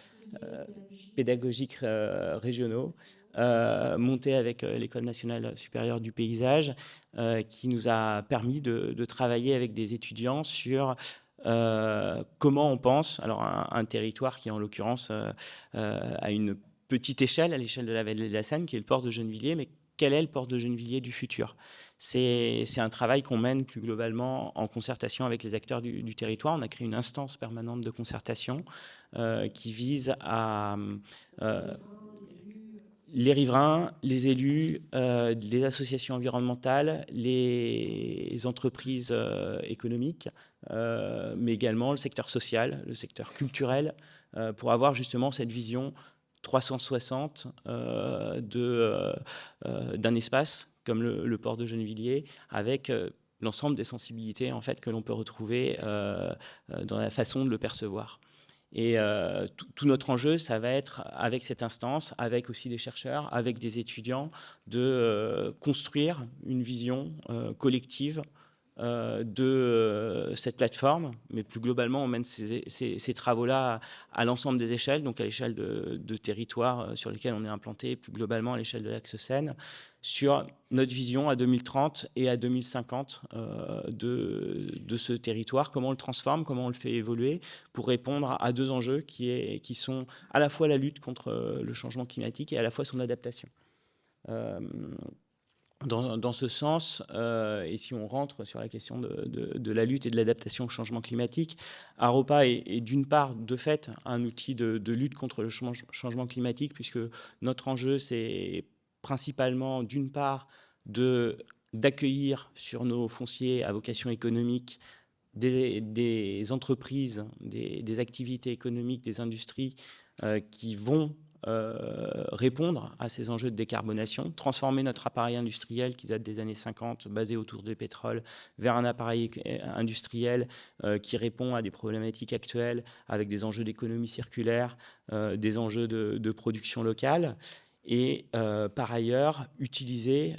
pédagogiques régionaux, montés avec l'École nationale supérieure du paysage, qui nous a permis de travailler avec des étudiants sur comment on pense, alors un territoire qui en l'occurrence a une petite échelle, à l'échelle de la vallée de la Seine, qui est le port de Gennevilliers, mais quel est le port de Gennevilliers du futur ? C'est un travail qu'on mène plus globalement en concertation avec les acteurs du territoire. On a créé une instance permanente de concertation qui vise à les riverains, les élus, les associations environnementales, les entreprises économiques, mais également le secteur social, le secteur culturel, pour avoir justement cette vision 360 d'un espace comme le port de Gennevilliers, avec l'ensemble des sensibilités en fait, que l'on peut retrouver dans la façon de le percevoir. Et tout notre enjeu, ça va être, avec cette instance, avec aussi des chercheurs, avec des étudiants, de construire une vision collective de cette plateforme, mais plus globalement, on mène ces travaux-là à l'ensemble des échelles, donc à l'échelle de territoires sur lesquels on est implanté, plus globalement à l'échelle de l'axe Seine, sur notre vision à 2030 et à 2050 de ce territoire, comment on le transforme, comment on le fait évoluer pour répondre à deux enjeux qui sont à la fois la lutte contre le changement climatique et à la fois son adaptation. Dans ce sens, et si on rentre sur la question de la lutte et de l'adaptation au changement climatique, Aropa est d'une part, de fait, un outil de lutte contre le changement climatique, puisque notre enjeu, c'est principalement, d'une part, d'accueillir sur nos fonciers à vocation économique des entreprises, des activités économiques, des industries qui vont répondre à ces enjeux de décarbonation, transformer notre appareil industriel qui date des années 50, basé autour du pétrole, vers un appareil industriel qui répond à des problématiques actuelles avec des enjeux d'économie circulaire, des enjeux de production locale. Et par ailleurs, utiliser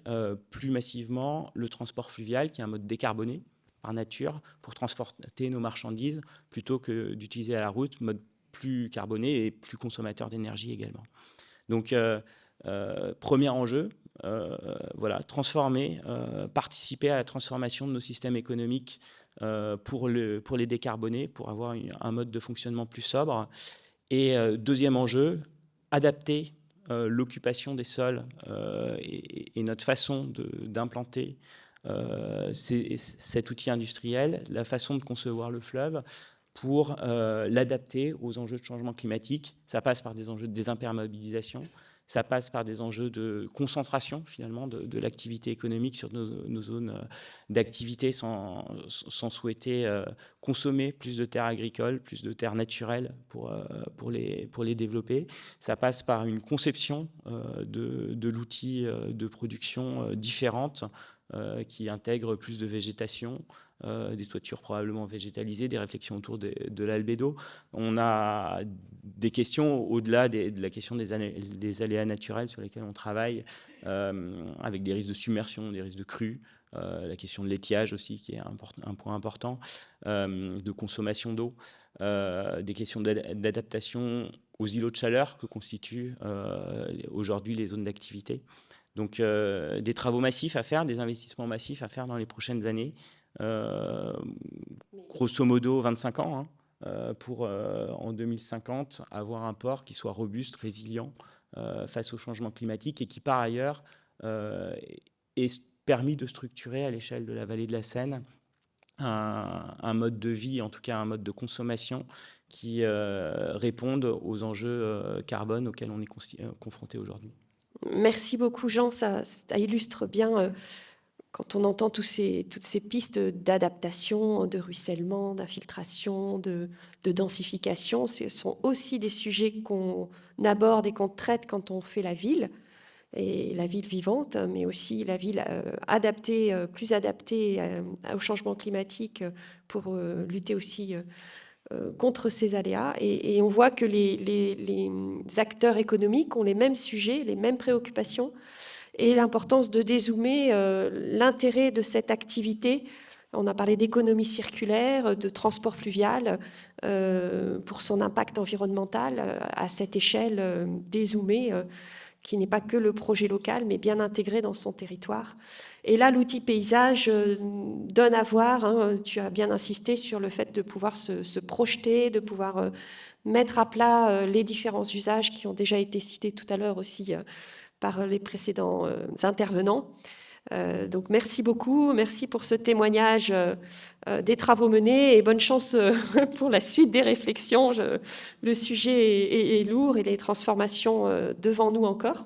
plus massivement le transport fluvial, qui est un mode décarboné par nature, pour transporter nos marchandises, plutôt que d'utiliser la route, mode plus carboné et plus consommateur d'énergie également. Donc, premier enjeu, voilà, transformer, participer à la transformation de nos systèmes économiques pour les décarboner, pour avoir un mode de fonctionnement plus sobre. Et deuxième enjeu, adapter l'occupation des sols et notre façon d'implanter cet outil industriel, la façon de concevoir le fleuve, pour l'adapter aux enjeux de changement climatique. Ça passe par des enjeux de désimperméabilisation, ça passe par des enjeux de concentration, finalement, de l'activité économique sur nos zones d'activité sans souhaiter consommer plus de terres agricoles, plus de terres naturelles pour les développer. Ça passe par une conception de l'outil de production différente, qui intègre plus de végétation, des toitures probablement végétalisées, des réflexions autour de l'albédo. On a des questions au-delà de la question des aléas naturels sur lesquels on travaille, avec des risques de submersion, des risques de crue, la question de l'étiage aussi, qui est un point important, de consommation d'eau, des questions d'adaptation aux îlots de chaleur que constituent aujourd'hui les zones d'activité. Donc, des travaux massifs à faire, des investissements massifs à faire dans les prochaines années, grosso modo 25 ans, pour en 2050 avoir un port qui soit robuste, résilient face au changement climatique et qui par ailleurs est permis de structurer à l'échelle de la vallée de la Seine un mode de vie, en tout cas un mode de consommation qui réponde aux enjeux carbone auxquels on est confronté aujourd'hui.
Merci beaucoup, Jean. Ça illustre bien, quand on entend toutes ces pistes d'adaptation, de ruissellement, d'infiltration, de densification, ce sont aussi des sujets qu'on aborde et qu'on traite quand on fait la ville, et la ville vivante, mais aussi la ville adaptée, plus adaptée au changement climatique pour lutter aussi contre ces aléas. Et on voit que les acteurs économiques ont les mêmes sujets, les mêmes préoccupations, et l'importance de dézoomer l'intérêt de cette activité. On a parlé d'économie circulaire, de transport fluvial, pour son impact environnemental à cette échelle dézoomée, qui n'est pas que le projet local, mais bien intégré dans son territoire. Et là, l'outil paysage donne à voir, hein, tu as bien insisté sur le fait de pouvoir se projeter, de pouvoir mettre à plat les différents usages qui ont déjà été cités tout à l'heure aussi par les précédents intervenants. Donc merci beaucoup, merci pour ce témoignage des travaux menés et bonne chance pour la suite des réflexions. Le sujet est lourd et les transformations devant nous encore.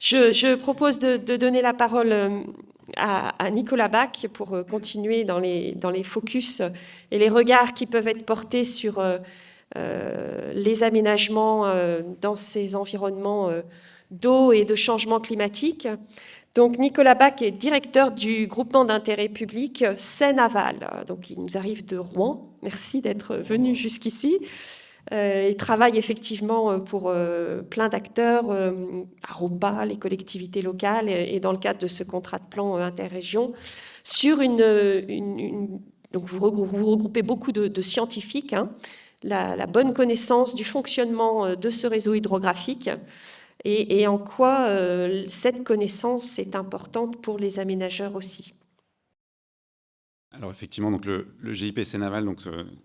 Je propose de donner la parole à Nicolas Bach pour continuer dans les focus et les regards qui peuvent être portés sur les aménagements dans ces environnements d'eau et de changement climatique. Donc Nicolas Bach est directeur du groupement d'intérêt public Seine-Aval. Donc il nous arrive de Rouen. Merci d'être venu jusqu'ici. Il travaille effectivement pour plein d'acteurs, Aropa, les collectivités locales, et dans le cadre de ce contrat de plan interrégion, sur donc vous regroupez beaucoup de scientifiques, hein, la bonne connaissance du fonctionnement de ce réseau hydrographique, et en quoi cette connaissance est importante pour les aménageurs aussi.
Alors effectivement, donc le GIP Seine-Aval, donc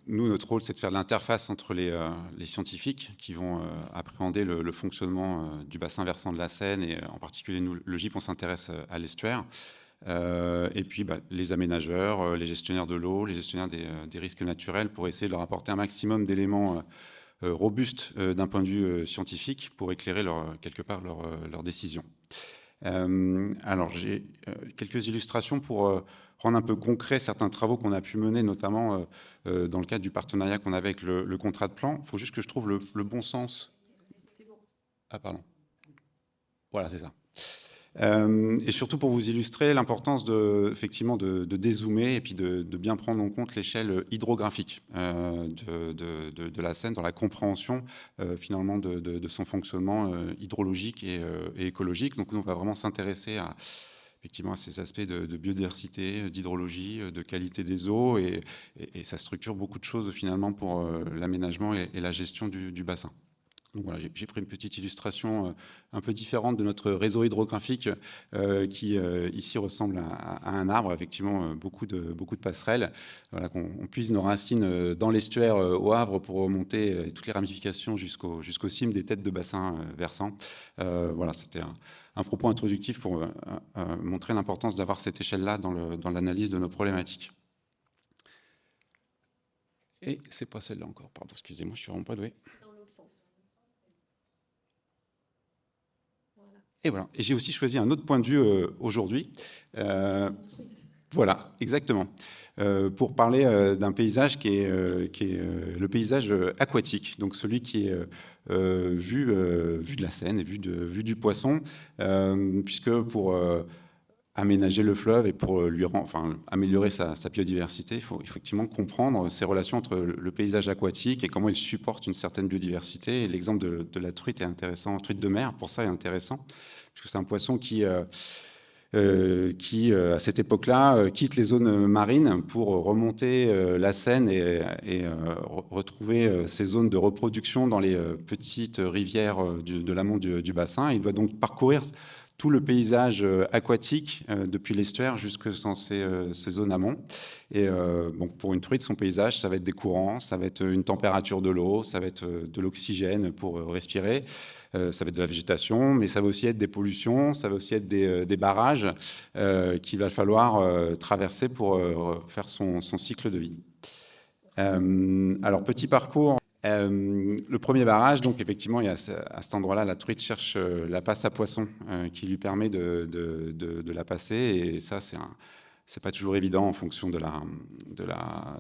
nous, notre rôle, c'est de faire l'interface entre les scientifiques qui vont appréhender le fonctionnement du bassin versant de la Seine, et en particulier nous, le GIP, on s'intéresse à l'estuaire, et puis les aménageurs, les gestionnaires de l'eau, les gestionnaires des risques naturels, pour essayer de leur apporter un maximum d'éléments robustes d'un point de vue scientifique pour éclairer quelque part leurs décisions. Alors, j'ai quelques illustrations pour rendre un peu concret certains travaux qu'on a pu mener, notamment dans le cadre du partenariat qu'on avait avec le contrat de plan. Il faut juste que je trouve le bon sens. Ah, pardon. Voilà, c'est ça. Et surtout pour vous illustrer l'importance effectivement de dézoomer et puis de bien prendre en compte l'échelle hydrographique de la Seine dans la compréhension finalement de son fonctionnement hydrologique et écologique. Donc nous, on va vraiment s'intéresser effectivement à ces aspects de biodiversité, d'hydrologie, de qualité des eaux, et ça structure beaucoup de choses finalement pour l'aménagement et la gestion du bassin. Donc voilà, j'ai pris une petite illustration un peu différente de notre réseau hydrographique qui ici ressemble à un arbre, effectivement beaucoup de passerelles. Voilà, qu'on puise nos racines dans l'estuaire au Havre pour remonter toutes les ramifications jusqu'aux cimes des têtes de bassins versants. Voilà, c'était un propos introductif pour montrer l'importance d'avoir cette échelle-là dans l'analyse de nos problématiques. Et c'est pas celle-là encore, pardon, excusez-moi, je suis vraiment pas doué. Et voilà. Et j'ai aussi choisi un autre point de vue aujourd'hui. Voilà, exactement. Pour parler d'un paysage qui est le paysage aquatique, donc celui qui est vu de la Seine et vu du poisson, puisque pour aménager le fleuve et pour améliorer sa biodiversité, il faut effectivement comprendre ces relations entre le paysage aquatique et comment il supporte une certaine biodiversité. Et l'exemple de la truite est intéressant, truite de mer, pour ça est intéressant, puisque c'est un poisson qui à cette époque-là, quitte les zones marines pour remonter la Seine et retrouver ces zones de reproduction dans les petites rivières de l'amont du bassin. Il doit donc parcourir tout le paysage aquatique depuis l'estuaire jusque dans ces zones amont. Et bon, pour une truite, son paysage, ça va être des courants, ça va être une température de l'eau, ça va être de l'oxygène pour respirer, ça va être de la végétation, mais ça va aussi être des pollutions, ça va aussi être des barrages qu'il va falloir traverser pour faire son cycle de vie. Alors, petit parcours. Le premier barrage, donc effectivement, à cet endroit-là, la truite cherche la passe à poisson qui lui permet de la passer, et ça, c'est pas toujours évident en fonction du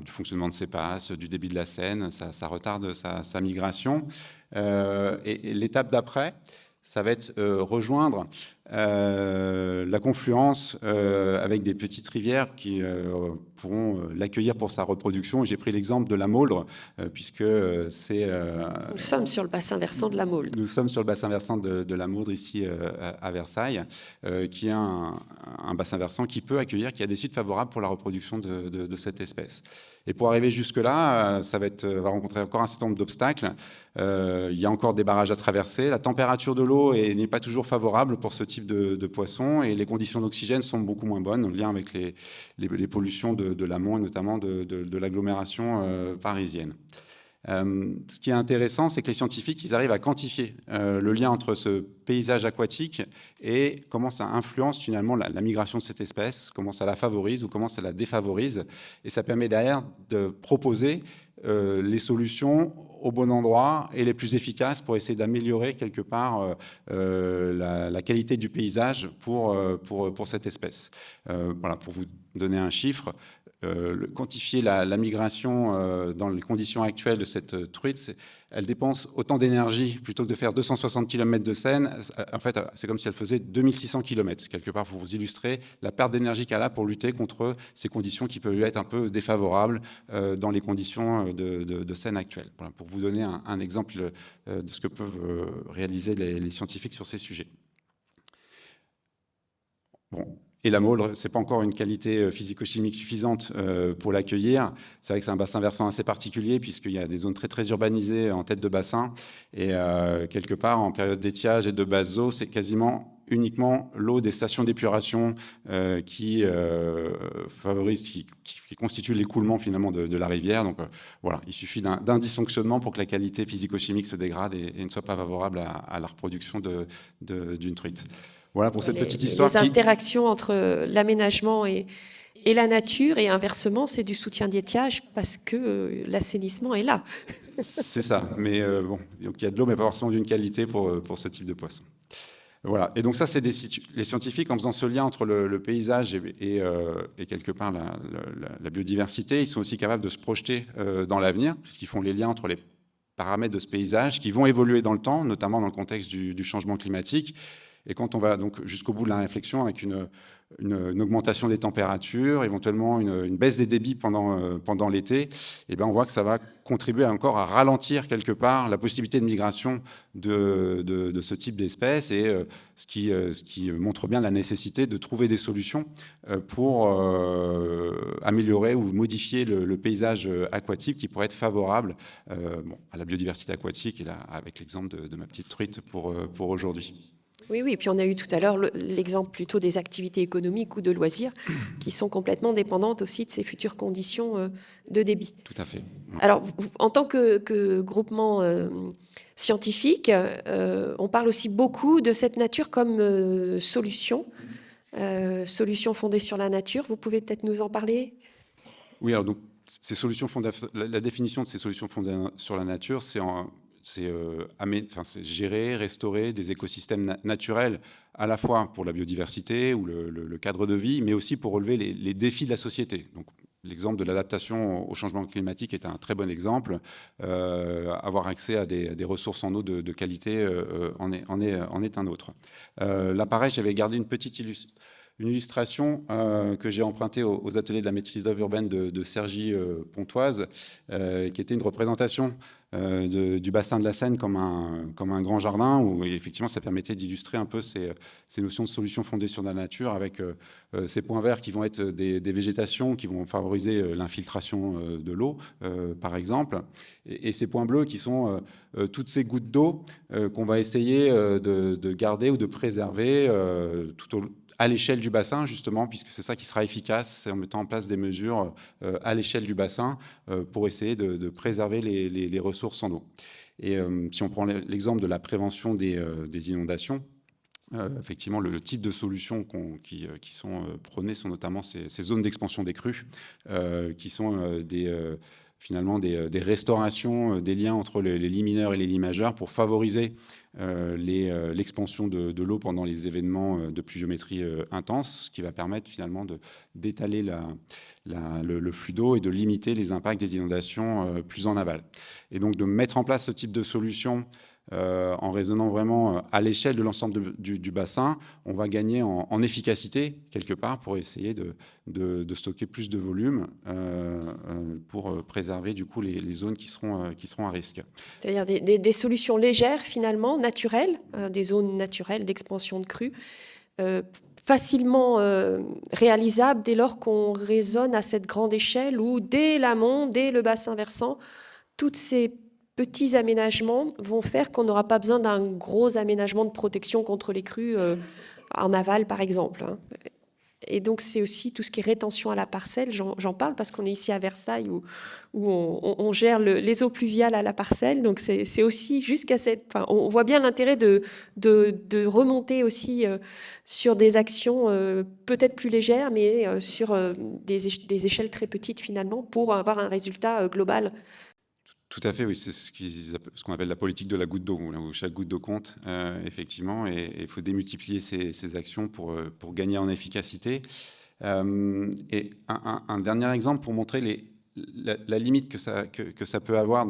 fonctionnement de ses passes, du débit de la Seine, ça retarde sa migration. Et l'étape d'après, ça va être rejoindre la confluence avec des petites rivières qui pourront l'accueillir pour sa reproduction. J'ai pris l'exemple de la Mauldre, puisque c'est...
Nous sommes sur le bassin versant de la Mauldre.
Nous sommes sur le bassin versant de la Mauldre, ici à Versailles, qui est un bassin versant qui peut accueillir, qui a des sites favorables pour la reproduction de cette espèce. Et pour arriver jusque-là, va rencontrer encore un certain nombre d'obstacles. Il y a encore des barrages à traverser. La température de l'eau n'est pas toujours favorable pour ce type de poisson, et les conditions d'oxygène sont beaucoup moins bonnes en lien avec les pollutions de l'amont, et notamment de l'agglomération parisienne. Ce qui est intéressant, c'est que les scientifiques, ils arrivent à quantifier le lien entre ce paysage aquatique et comment ça influence finalement la migration de cette espèce, comment ça la favorise ou comment ça la défavorise. Et ça permet derrière de proposer les solutions au bon endroit et les plus efficaces pour essayer d'améliorer quelque part la qualité du paysage pour cette espèce. Voilà, pour vous donner un chiffre, quantifier la migration dans les conditions actuelles de cette truite, elle dépense autant d'énergie plutôt que de faire 260 km de Seine. En fait, c'est comme si elle faisait 2600 km, quelque part, pour vous illustrer la perte d'énergie qu'elle a pour lutter contre ces conditions qui peuvent lui être un peu défavorables dans les conditions de Seine actuelles. Voilà, pour vous donner un exemple de ce que peuvent réaliser les scientifiques sur ces sujets. Bon. Et la Mauldre, ce n'est pas encore une qualité physico-chimique suffisante pour l'accueillir. C'est vrai que c'est un bassin versant assez particulier, puisqu'il y a des zones très, très urbanisées en tête de bassin. Et quelque part, en période d'étiage et de basse eau, c'est quasiment uniquement l'eau des stations d'épuration qui favorise, qui constitue l'écoulement finalement de la rivière. Donc voilà, il suffit d'un dysfonctionnement pour que la qualité physico-chimique se dégrade et ne soit pas favorable à la reproduction d'une truite. Voilà pour cette petite histoire.
Les interactions entre l'aménagement et et la nature, et inversement, c'est du soutien d'étiage parce que l'assainissement est là.
C'est ça, mais bon, donc il y a de l'eau, mais pas forcément d'une qualité pour ce type de poisson. Voilà, et donc ça, c'est les scientifiques, en faisant ce lien entre le paysage et quelque part la biodiversité, ils sont aussi capables de se projeter dans l'avenir, puisqu'ils font les liens entre les paramètres de ce paysage qui vont évoluer dans le temps, notamment dans le contexte du changement climatique. Et quand on va donc jusqu'au bout de la réflexion avec une augmentation des températures, éventuellement une baisse des débits pendant l'été, eh bien on voit que ça va contribuer encore à ralentir quelque part la possibilité de migration de ce type d'espèces, et ce qui montre bien la nécessité de trouver des solutions pour améliorer ou modifier le paysage aquatique qui pourrait être favorable à la biodiversité aquatique, et là, avec l'exemple de ma petite truite pour aujourd'hui.
Oui, oui, et puis on a eu tout à l'heure l'exemple plutôt des activités économiques ou de loisirs qui sont complètement dépendantes aussi de ces futures conditions de débit.
Tout à fait.
Alors, en tant que groupement scientifique, on parle aussi beaucoup de cette nature comme solution fondée sur la nature. Vous pouvez peut-être nous en parler ?
Oui, alors donc, la définition de ces solutions fondées sur la nature, c'est gérer, restaurer des écosystèmes naturels, à la fois pour la biodiversité ou le cadre de vie, mais aussi pour relever les défis de la société. Donc, l'exemple de l'adaptation au changement climatique est un très bon exemple. Avoir accès à des ressources en eau de qualité en est un autre. Là, pareil, j'avais gardé une petite illustration que j'ai empruntée aux ateliers de la maîtrise d'œuvre urbaine de Cergy Pontoise, qui était une représentation du bassin de la Seine comme un grand jardin, où effectivement ça permettait d'illustrer un peu ces notions de solutions fondées sur la nature, avec ces points verts qui vont être des végétations qui vont favoriser l'infiltration de l'eau, par exemple, et ces points bleus qui sont toutes ces gouttes d'eau qu'on va essayer de garder ou de préserver à l'échelle du bassin, justement, puisque c'est ça qui sera efficace, c'est en mettant en place des mesures à l'échelle du bassin pour essayer de préserver les ressources en eau. Et si on prend l'exemple de la prévention des inondations, effectivement, le type de solutions qui sont prônées sont notamment ces zones d'expansion des crues, qui sont finalement des restaurations des liens entre les lits mineurs et les lits majeurs pour favoriser l'expansion de l'eau pendant les événements de pluviométrie intense, ce qui va permettre finalement d'étaler le flux d'eau et de limiter les impacts des inondations plus en aval. Et donc de mettre en place ce type de solution en raisonnant vraiment à l'échelle de l'ensemble du bassin, on va gagner en efficacité quelque part pour essayer de stocker plus de volume pour préserver du coup les zones qui seront à risque.
C'est-à-dire des solutions légères finalement, naturelles, des zones naturelles d'expansion de crues, facilement réalisables dès lors qu'on raisonne à cette grande échelle où dès l'amont, dès le bassin versant, toutes ces petits aménagements vont faire qu'on n'aura pas besoin d'un gros aménagement de protection contre les crues en aval, par exemple. Et donc, c'est aussi tout ce qui est rétention à la parcelle. J'en parle parce qu'on est ici à Versailles où on gère les eaux pluviales à la parcelle. Donc, c'est aussi jusqu'à cette... Enfin, on voit bien l'intérêt de remonter aussi sur des actions peut-être plus légères, mais sur des échelles très petites finalement pour avoir un résultat global.
Tout à fait, oui, c'est ce qu'on appelle la politique de la goutte d'eau, où chaque goutte d'eau compte, effectivement, et il faut démultiplier ces actions pour gagner en efficacité. Et un dernier exemple pour montrer la limite que ça peut avoir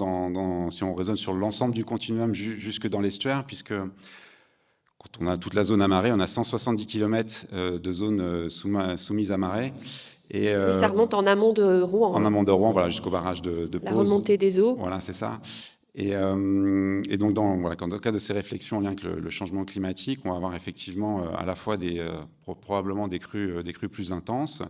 si on raisonne sur l'ensemble du continuum jusque dans l'estuaire, puisque quand on a toute la zone à marée, on a 170 km de zone soumise à marée.
Et ça remonte en amont de Rouen.
En amont de Rouen, voilà, jusqu'au barrage de Pose.
La remontée des eaux.
Voilà, c'est ça. Et donc, dans le cas de ces réflexions en lien avec le changement climatique, on va avoir effectivement à la fois probablement des crues plus intenses.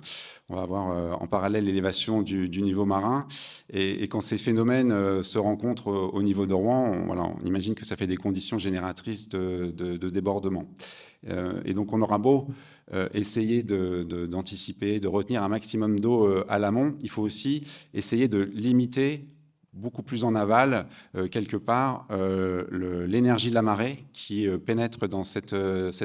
On va avoir en parallèle l'élévation du niveau marin. Et quand ces phénomènes se rencontrent au niveau de Rouen, on imagine que ça fait des conditions génératrices de débordement. Et donc, on aura beau essayer d'anticiper, de retenir un maximum d'eau à l'amont, il faut aussi essayer de limiter beaucoup plus en aval, quelque part, l'énergie de la marée qui pénètre dans cet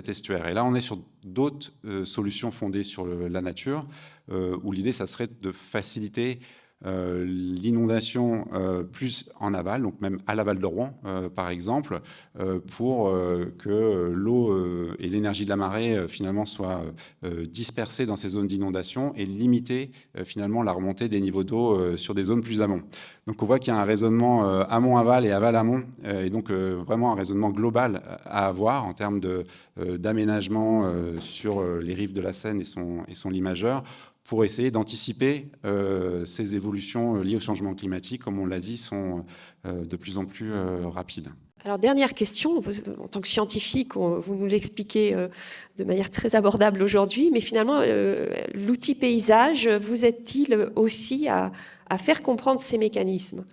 estuaire. Et là, on est sur d'autres solutions fondées sur la nature, où l'idée, ça serait de faciliter l'inondation plus en aval, donc même à l'aval de Rouen, par exemple, pour que l'eau et l'énergie de la marée, finalement, soient dispersées dans ces zones d'inondation et limiter, finalement, la remontée des niveaux d'eau sur des zones plus amont. Donc, on voit qu'il y a un raisonnement amont-aval et aval-amont, et donc vraiment un raisonnement global à avoir en termes d'aménagement sur les rives de la Seine et son lit majeur, pour essayer d'anticiper ces évolutions liées au changement climatique, comme on l'a dit, sont de plus en plus rapides.
Alors, dernière question, vous, en tant que scientifique, vous nous l'expliquez de manière très abordable aujourd'hui, mais finalement, l'outil paysage vous aide-t-il aussi à faire comprendre ces mécanismes ?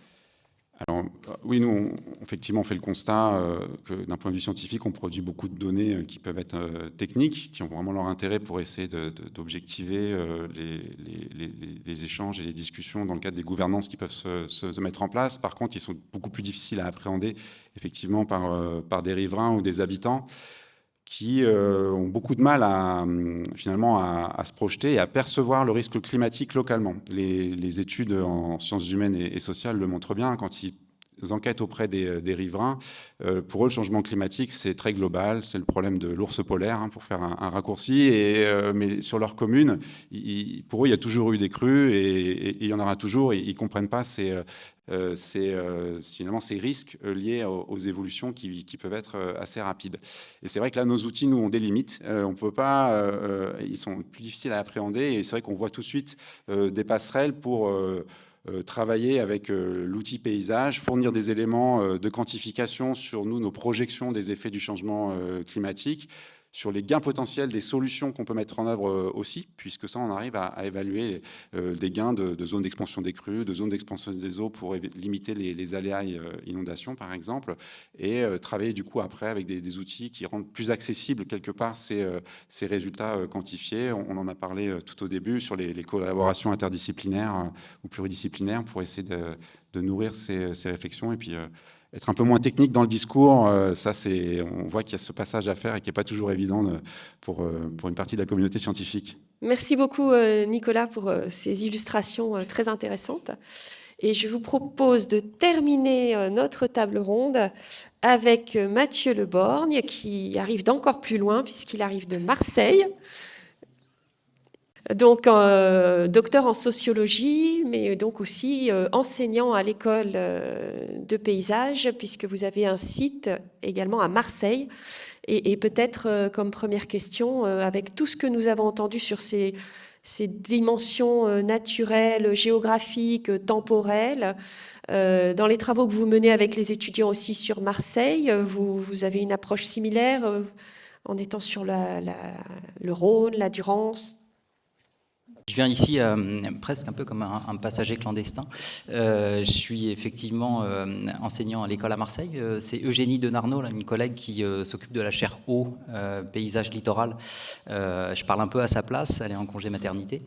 Alors, oui, nous, effectivement, on fait le constat que d'un point de vue scientifique, on produit beaucoup de données qui peuvent être techniques, qui ont vraiment leur intérêt pour essayer d'objectiver les échanges et les discussions dans le cadre des gouvernances qui peuvent se mettre en place. Par contre, ils sont beaucoup plus difficiles à appréhender, effectivement, par des riverains ou des habitants qui ont beaucoup de mal finalement à se projeter et à percevoir le risque climatique localement. Les études en sciences humaines et sociales le montrent bien. Quand ils enquêtent auprès des riverains, pour eux, le changement climatique, c'est très global. C'est le problème de l'ours polaire, pour faire un raccourci. Mais sur leur commune, pour eux, il y a toujours eu des crues et il y en aura toujours. Et ils ne comprennent pas finalement ces risques liés aux évolutions qui peuvent être assez rapides. Et c'est vrai que là, nos outils, nous, ont des limites. On peut pas, ils sont plus difficiles à appréhender. Et c'est vrai qu'on voit tout de suite des passerelles pour travailler avec l'outil paysage, fournir des éléments de quantification sur nos projections des effets du changement climatique, sur les gains potentiels des solutions qu'on peut mettre en œuvre aussi, puisque ça, on arrive à évaluer des gains de zones d'expansion des crues, de zones d'expansion des eaux pour limiter les aléas inondations, par exemple, et travailler du coup après avec des outils qui rendent plus accessibles quelque part ces résultats quantifiés. On en a parlé tout au début sur les collaborations interdisciplinaires ou pluridisciplinaires pour essayer de nourrir ces réflexions et puis être un peu moins technique dans le discours, on voit qu'il y a ce passage à faire et qui n'est pas toujours évident pour une partie de la communauté scientifique.
Merci beaucoup, Nicolas, pour ces illustrations très intéressantes. Et je vous propose de terminer notre table ronde avec Mathieu Leborgne, qui arrive d'encore plus loin, puisqu'il arrive de Marseille. Donc, docteur en sociologie, mais donc aussi enseignant à l'école de paysage, puisque vous avez un site également à Marseille. Et peut-être comme première question, avec tout ce que nous avons entendu sur ces dimensions naturelles, géographiques, temporelles, dans les travaux que vous menez avec les étudiants aussi sur Marseille, vous avez une approche similaire en étant sur le Rhône, la Durance.
Je viens ici presque un peu comme un passager clandestin. Je suis effectivement enseignant à l'école à Marseille. C'est Eugénie Denarnaud, là, une collègue qui s'occupe de la chaire eau, paysage littoral. Je parle un peu à sa place, elle est en congé maternité.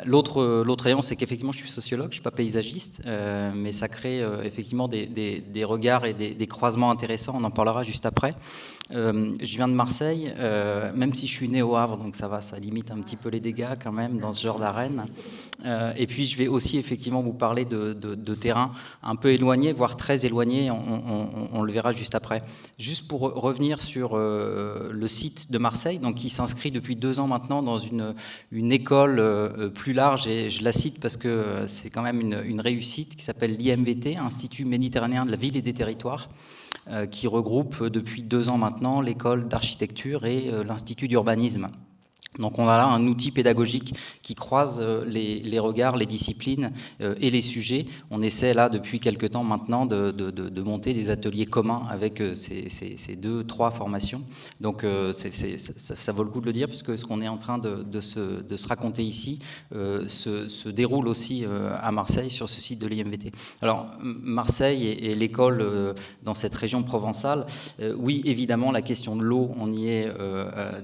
L'autre rayon, c'est qu'effectivement, je suis sociologue, je ne suis pas paysagiste, mais ça crée effectivement des regards et des croisements intéressants. On en parlera juste après. Je viens de Marseille, même si je suis né au Havre, donc ça va, ça limite un petit peu les dégâts quand même dans ce genre d'arène. Et puis je vais aussi effectivement vous parler de terrains un peu éloignés, voire très éloignés, on le verra juste après. Juste pour revenir sur le site de Marseille, donc qui s'inscrit depuis 2 ans maintenant dans une école plus large, et je la cite parce que c'est quand même une réussite, qui s'appelle l'IMVT, Institut méditerranéen de la ville et des territoires, qui regroupe depuis 2 ans maintenant l'école d'architecture et l'Institut d'urbanisme. Donc on a là un outil pédagogique qui croise les regards, les disciplines et les sujets. On essaie là depuis quelque temps maintenant de monter des ateliers communs avec ces 2-3 formations. Donc ça vaut le coup de le dire, puisque ce qu'on est en train de se raconter ici se déroule aussi à Marseille sur ce site de l'IMVT. Alors Marseille et l'école dans cette région provençale, oui évidemment la question de l'eau, on y est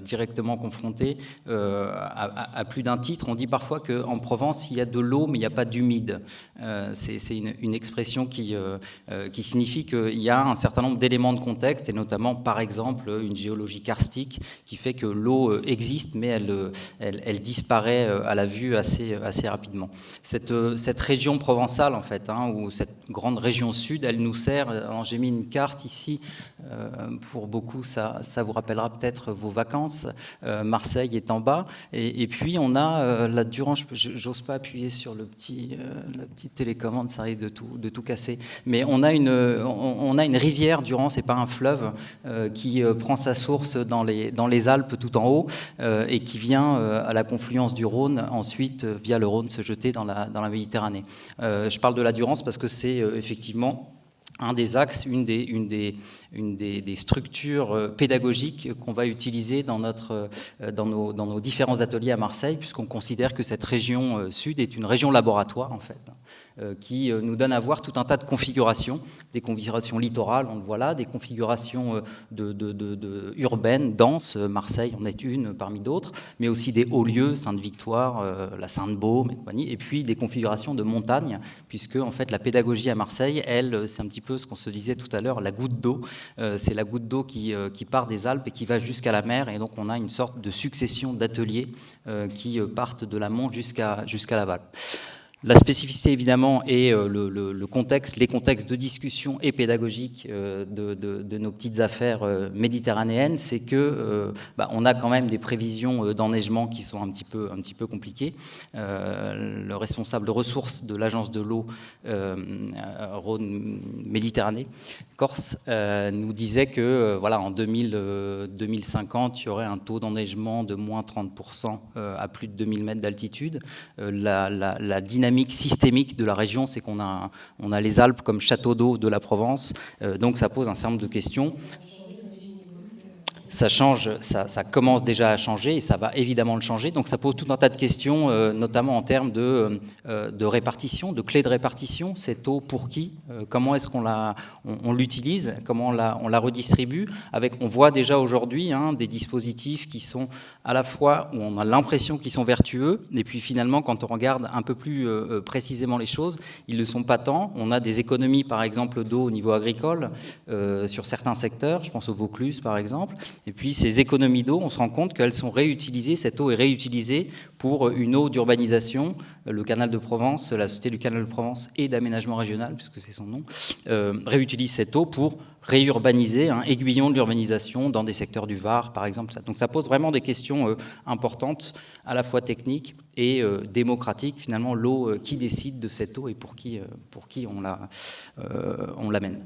directement confronté. à plus d'un titre. On dit parfois qu'en Provence, il y a de l'eau, mais il n'y a pas d'humide. C'est une expression qui signifie qu'il y a un certain nombre d'éléments de contexte, et notamment, par exemple, une géologie karstique qui fait que l'eau existe, mais elle disparaît à la vue assez rapidement. Cette région provençale, en fait, ou cette grande région sud, elle nous sert. Alors, j'ai mis une carte ici. Pour beaucoup, ça vous rappellera peut-être vos vacances. Marseille est en bas. Et puis, on a la Durance. J'ose pas appuyer sur la petite télécommande, ça risque de tout casser. Mais on a une rivière, Durance, et pas un fleuve, qui prend sa source dans les Alpes tout en haut et qui vient à la confluence du Rhône, ensuite, via le Rhône, se jeter dans la Méditerranée. Je parle de la Durance parce que c'est effectivement un des axes, une des structures pédagogiques qu'on va utiliser dans nos différents ateliers à Marseille, puisqu'on considère que cette région sud est une région laboratoire, en fait, qui nous donne à voir tout un tas de configurations, des configurations littorales, on le voit là, des configurations urbaines, denses, Marseille en est une parmi d'autres, mais aussi des hauts lieux, Sainte-Victoire, la Sainte-Baume et compagnie, et puis des configurations de montagne, puisque en fait la pédagogie à Marseille, elle, c'est un petit peu ce qu'on se disait tout à l'heure, la goutte d'eau. C'est la goutte d'eau qui part des Alpes et qui va jusqu'à la mer, et donc on a une sorte de succession d'ateliers qui partent de l'amont jusqu'à l'aval. La spécificité, évidemment, est le contexte, les contextes de discussion et pédagogique de nos petites affaires méditerranéennes, c'est que on a quand même des prévisions d'enneigement qui sont un petit peu compliquées. Le responsable de ressources de l'agence de l'eau Rhône-Méditerranée, Corse, nous disait que en 2050, il y aurait un taux d'enneigement de moins 30% à plus de 2000 mètres d'altitude. La dynamique systémique de la région, c'est qu'on a les Alpes comme château d'eau de la Provence, donc ça pose un certain nombre de questions. Ça change, ça commence déjà à changer et ça va évidemment le changer. Donc ça pose tout un tas de questions, notamment en termes de répartition, de clés de répartition. Cette eau, pour qui ? Comment est-ce qu'on l'utilise ? Comment on la redistribue ? On voit déjà aujourd'hui des dispositifs qui sont à la fois, où on a l'impression qu'ils sont vertueux, et puis finalement, quand on regarde un peu plus précisément les choses, ils ne le sont pas tant. On a des économies, par exemple, d'eau au niveau agricole sur certains secteurs. Je pense au Vaucluse, par exemple. Et puis ces économies d'eau, on se rend compte qu'elles sont réutilisées, cette eau est réutilisée pour une eau d'urbanisation. Le canal de Provence, la Société du canal de Provence et d'aménagement régional, puisque c'est son nom, réutilise cette eau pour réurbaniser, aiguillon de l'urbanisation dans des secteurs du Var, par exemple. Donc ça pose vraiment des questions importantes, à la fois techniques et démocratiques. Finalement, l'eau, qui décide de cette eau et pour qui on l'amène ?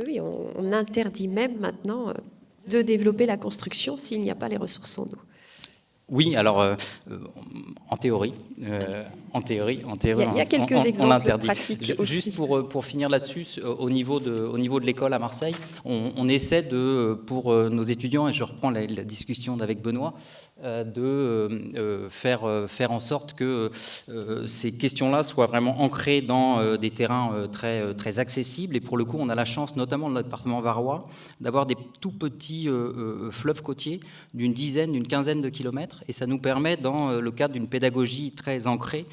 Oui, on interdit même maintenant de développer la construction s'il n'y a pas les ressources en eau.
Oui, alors en théorie,
il y a quelques exemples pratiques aussi.
Juste pour finir là-dessus, au niveau de l'école à Marseille, on essaie pour nos étudiants, et je reprends la discussion avec Benoît, de faire en sorte que ces questions-là soient vraiment ancrées dans des terrains très, très accessibles. Et pour le coup, on a la chance, notamment dans le département varois, d'avoir des tout petits fleuves côtiers d'une quinzaine de kilomètres. Et ça nous permet, dans le cadre d'une pédagogie très ancrée,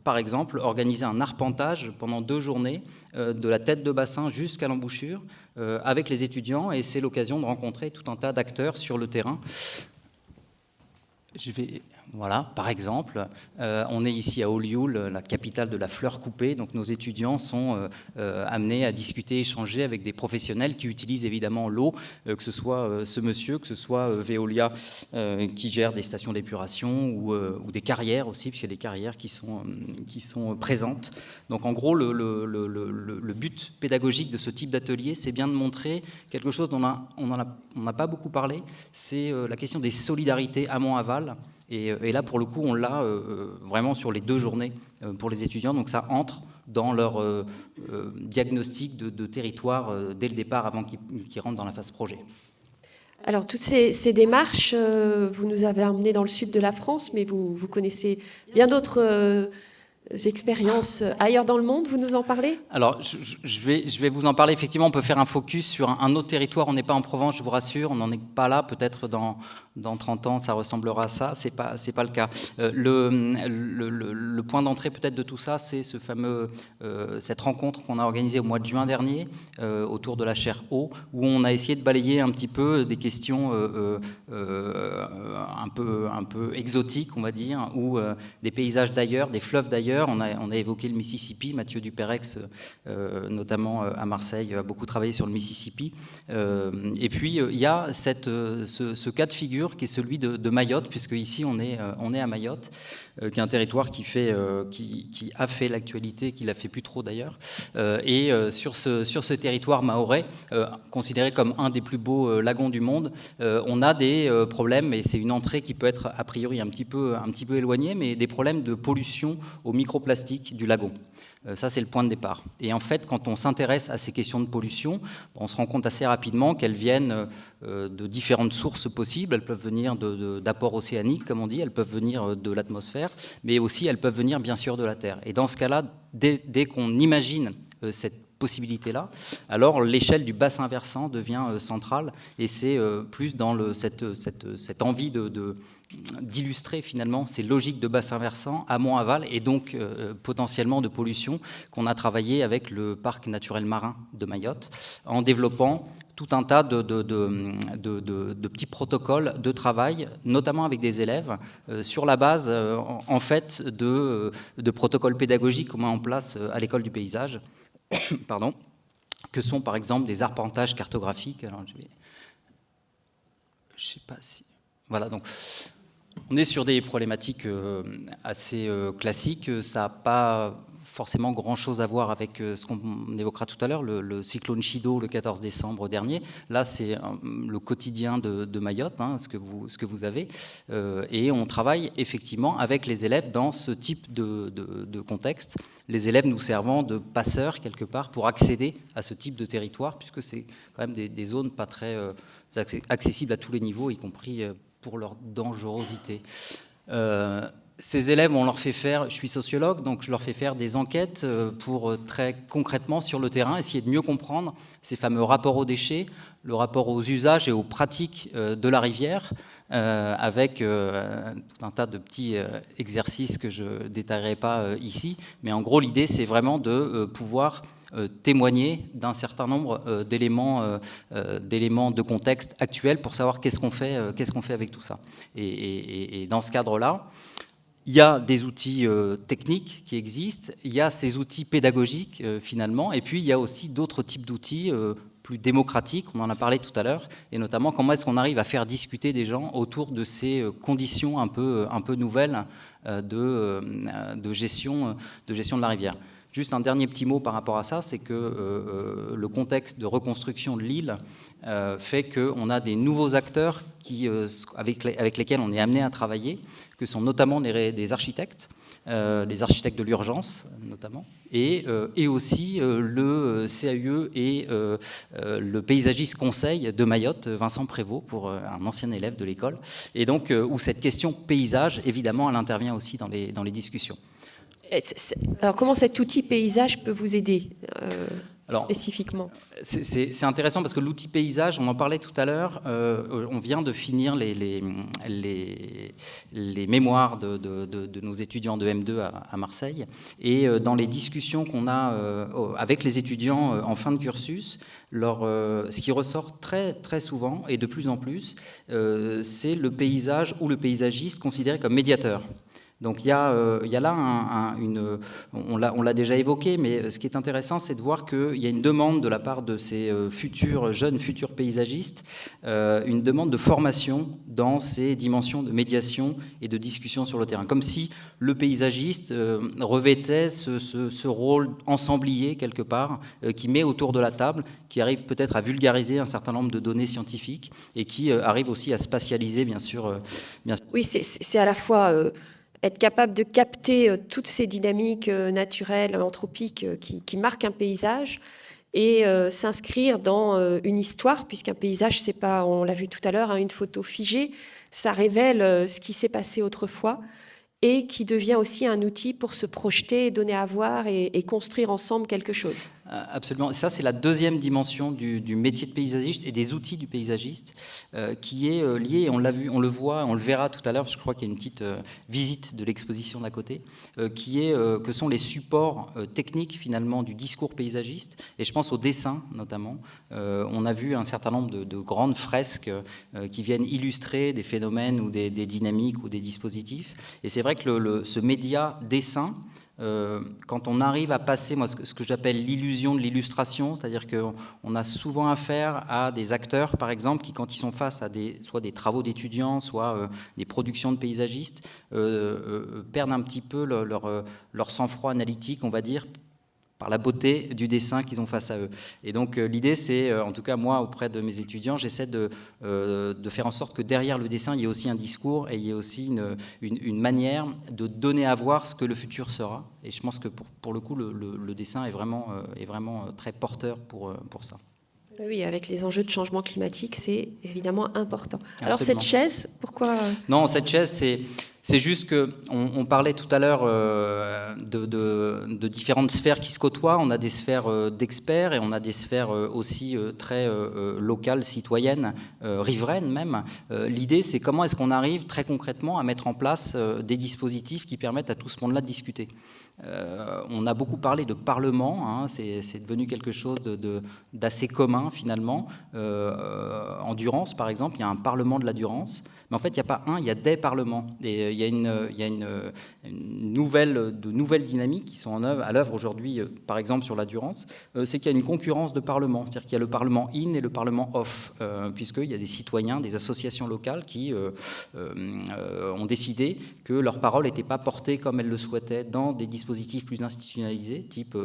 par exemple, organiser un arpentage pendant 2 journées de la tête de bassin jusqu'à l'embouchure avec les étudiants. Et c'est l'occasion de rencontrer tout un tas d'acteurs sur le terrain. Voilà, par exemple, on est ici à Olioul, la capitale de la fleur coupée. Donc nos étudiants sont amenés à discuter, échanger avec des professionnels qui utilisent évidemment l'eau, que ce soit ce monsieur, que ce soit Veolia qui gère des stations d'épuration ou des carrières aussi, puisqu'il y a des carrières qui sont présentes. Donc en gros, le but pédagogique de ce type d'atelier, c'est bien de montrer quelque chose dont on n'a pas beaucoup parlé, c'est la question des solidarités amont-aval. Et là, pour le coup, on l'a vraiment sur les 2 journées pour les étudiants. Donc ça entre dans leur diagnostic de territoire dès le départ, avant qu'ils rentrent dans la phase projet.
Alors, toutes ces démarches, vous nous avez emmenés dans le sud de la France, mais vous connaissez bien d'autres expériences ailleurs dans le monde, vous nous en parlez?
Alors, je vais vous en parler. Effectivement, on peut faire un focus sur un autre territoire. On n'est pas en Provence, je vous rassure. On n'en est pas là. Peut-être dans 30 ans, ça ressemblera à ça. C'est pas le cas. Le point d'entrée peut-être de tout ça, c'est cette rencontre qu'on a organisée au mois de juin dernier autour de la chaire eau, où on a essayé de balayer un petit peu des questions un peu exotiques, on va dire, ou des paysages d'ailleurs, des fleuves d'ailleurs. On a évoqué le Mississippi. Mathieu Duperex, notamment à Marseille, a beaucoup travaillé sur le Mississippi. Et puis, il y a ce cas de figure qui est celui de Mayotte, puisque ici, on est à Mayotte, qui est un territoire qui a fait l'actualité, qui l'a fait plus trop d'ailleurs. Et sur ce territoire mahorais, considéré comme un des plus beaux lagons du monde, on a des problèmes, et c'est une entrée qui peut être a priori un petit peu éloignée, mais des problèmes de pollution aux microplastiques du lagon. Ça, c'est le point de départ. Et en fait, quand on s'intéresse à ces questions de pollution, on se rend compte assez rapidement qu'elles viennent de différentes sources possibles. Elles peuvent venir d'apports océaniques, comme on dit, elles peuvent venir de l'atmosphère, mais aussi elles peuvent venir, bien sûr, de la Terre. Et dans ce cas-là, dès qu'on imagine cette possibilité-là, alors l'échelle du bassin versant devient centrale, et c'est plus dans cette envie d'illustrer finalement ces logiques de bassin versant, amont-aval, et donc potentiellement de pollution, qu'on a travaillé avec le parc naturel marin de Mayotte, en développant tout un tas de petits protocoles de travail, notamment avec des élèves, sur la base en fait de protocoles pédagogiques qu'on met en place à l'école du paysage, pardon, que sont par exemple des arpentages cartographiques. Alors, je sais pas si... Voilà, donc on est sur des problématiques assez classiques. Ça n'a pas forcément grand-chose à voir avec ce qu'on évoquera tout à l'heure, le cyclone Chido le 14 décembre dernier. Là, c'est le quotidien de Mayotte, hein, ce que vous avez. Et on travaille effectivement avec les élèves dans ce type de contexte. Les élèves nous servant de passeurs, quelque part, pour accéder à ce type de territoire, puisque c'est quand même des zones pas très accessibles à tous les niveaux, y compris pour leur dangerosité. Ces élèves, on leur fait faire, je suis sociologue, donc je leur fais faire des enquêtes pour très concrètement sur le terrain, essayer de mieux comprendre ces fameux rapports aux déchets, le rapport aux usages et aux pratiques de la rivière, avec tout un tas de petits exercices que je ne détaillerai pas ici. Mais en gros, l'idée, c'est vraiment de pouvoir témoigner d'un certain nombre d'éléments de contexte actuel pour savoir qu'est-ce qu'on fait avec tout ça. Et dans ce cadre-là, il y a des outils techniques qui existent, il y a ces outils pédagogiques finalement, et puis il y a aussi d'autres types d'outils plus démocratiques, on en a parlé tout à l'heure, et notamment comment est-ce qu'on arrive à faire discuter des gens autour de ces conditions un peu nouvelles de gestion de la rivière. Juste un dernier petit mot par rapport à ça, c'est que le contexte de reconstruction de l'île fait qu'on a des nouveaux acteurs avec lesquels on est amené à travailler, que sont notamment des architectes, les architectes de l'urgence notamment, et aussi le CAUE et le paysagiste conseil de Mayotte, Vincent Prévost, pour un ancien élève de l'école, et donc où cette question paysage, évidemment, elle intervient aussi dans les discussions.
Alors, comment cet outil paysage peut vous aider spécifiquement?
C'est intéressant parce que l'outil paysage, on en parlait tout à l'heure, on vient de finir les mémoires de nos étudiants de M2 à Marseille, et dans les discussions qu'on a avec les étudiants en fin de cursus, ce qui ressort très, très souvent et de plus en plus, c'est le paysage ou le paysagiste considéré comme médiateur. Donc il y a là on l'a déjà évoqué, mais ce qui est intéressant, c'est de voir qu'il y a une demande de la part de ces jeunes futurs paysagistes, une demande de formation dans ces dimensions de médiation et de discussion sur le terrain, comme si le paysagiste revêtait ce rôle ensemblier quelque part, qui met autour de la table, qui arrive peut-être à vulgariser un certain nombre de données scientifiques et qui arrive aussi à spatialiser, bien sûr.
Oui, c'est à la fois être capable de capter toutes ces dynamiques naturelles, anthropiques qui marquent un paysage et s'inscrire dans une histoire, puisqu'un paysage, c'est pas, on l'a vu tout à l'heure, une photo figée, ça révèle ce qui s'est passé autrefois. et qui devient aussi un outil pour se projeter, donner à voir et construire ensemble quelque chose.
Absolument. Ça, c'est la deuxième dimension du métier de paysagiste et des outils du paysagiste qui est liée, on l'a vu, on le voit, on le verra tout à l'heure, parce que je crois qu'il y a une petite visite de l'exposition d'à côté, que sont les supports techniques finalement du discours paysagiste. Et je pense au dessin notamment. On a vu un certain nombre de grandes fresques qui viennent illustrer des phénomènes ou des dynamiques ou des dispositifs. Et c'est vrai que ce média dessin, quand on arrive à passer, moi, ce que j'appelle l'illusion de l'illustration, c'est-à-dire qu'on a souvent affaire à des acteurs, par exemple, qui, quand ils sont face à soit des travaux d'étudiants, soit des productions de paysagistes, perdent un petit peu leur sang-froid analytique, on va dire, par la beauté du dessin qu'ils ont face à eux. Et donc l'idée, c'est, en tout cas moi, auprès de mes étudiants, j'essaie de faire en sorte que derrière le dessin, il y ait aussi un discours et il y ait aussi une manière de donner à voir ce que le futur sera. Et je pense que pour le coup, le dessin est vraiment très porteur pour ça.
Oui, avec les enjeux de changement climatique, c'est évidemment important.
Absolument.
Alors cette chaise, pourquoi
Non, cette chaise, c'est juste qu'on parlait tout à l'heure de différentes sphères qui se côtoient. On a des sphères d'experts et on a des sphères aussi très locales, citoyennes, riveraines même. L'idée, c'est comment est-ce qu'on arrive très concrètement à mettre en place des dispositifs qui permettent à tout ce monde-là de discuter. On a beaucoup parlé de parlement, hein, c'est devenu quelque chose d'assez commun finalement. En Durance, par exemple, il y a un parlement de la Durance, mais en fait, il n'y a pas un, il y a des parlements. Et il y a de nouvelles dynamiques qui sont à l'œuvre aujourd'hui, par exemple sur la Durance, c'est qu'il y a une concurrence de parlements, c'est-à-dire qu'il y a le parlement in et le parlement off, puisqu'il y a des citoyens, des associations locales qui ont décidé que leur parole n'était pas portée comme elles le souhaitaient dans des dispositifs plus institutionnalisés, type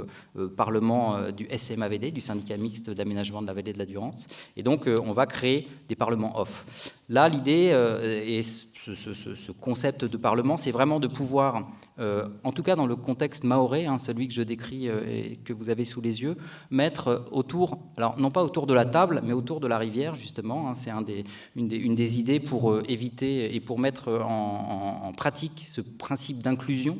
parlement du SMAVD, du syndicat mixte d'aménagement de la vallée de la Durance. Et donc, on va créer des parlements off. Là, l'idée, et ce concept de parlement, c'est vraiment de pouvoir, en tout cas dans le contexte mahorais, hein, celui que je décris et que vous avez sous les yeux, mettre autour, alors non pas autour de la table, mais autour de la rivière, justement. Hein, c'est une des idées pour éviter et pour mettre en pratique ce principe d'inclusion.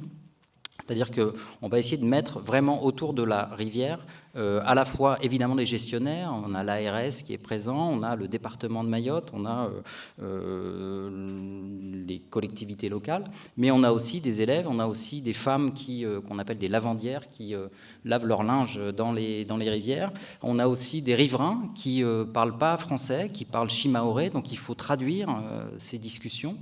C'est-à-dire qu'on va essayer de mettre vraiment autour de la rivière à la fois évidemment les gestionnaires, on a l'ARS qui est présent, on a le département de Mayotte, on a les collectivités locales, mais on a aussi des élèves, on a aussi des femmes qu'on appelle des lavandières qui lavent leur linge dans les rivières, on a aussi des riverains qui parlent pas français, qui parlent shimaoré, donc il faut traduire ces discussions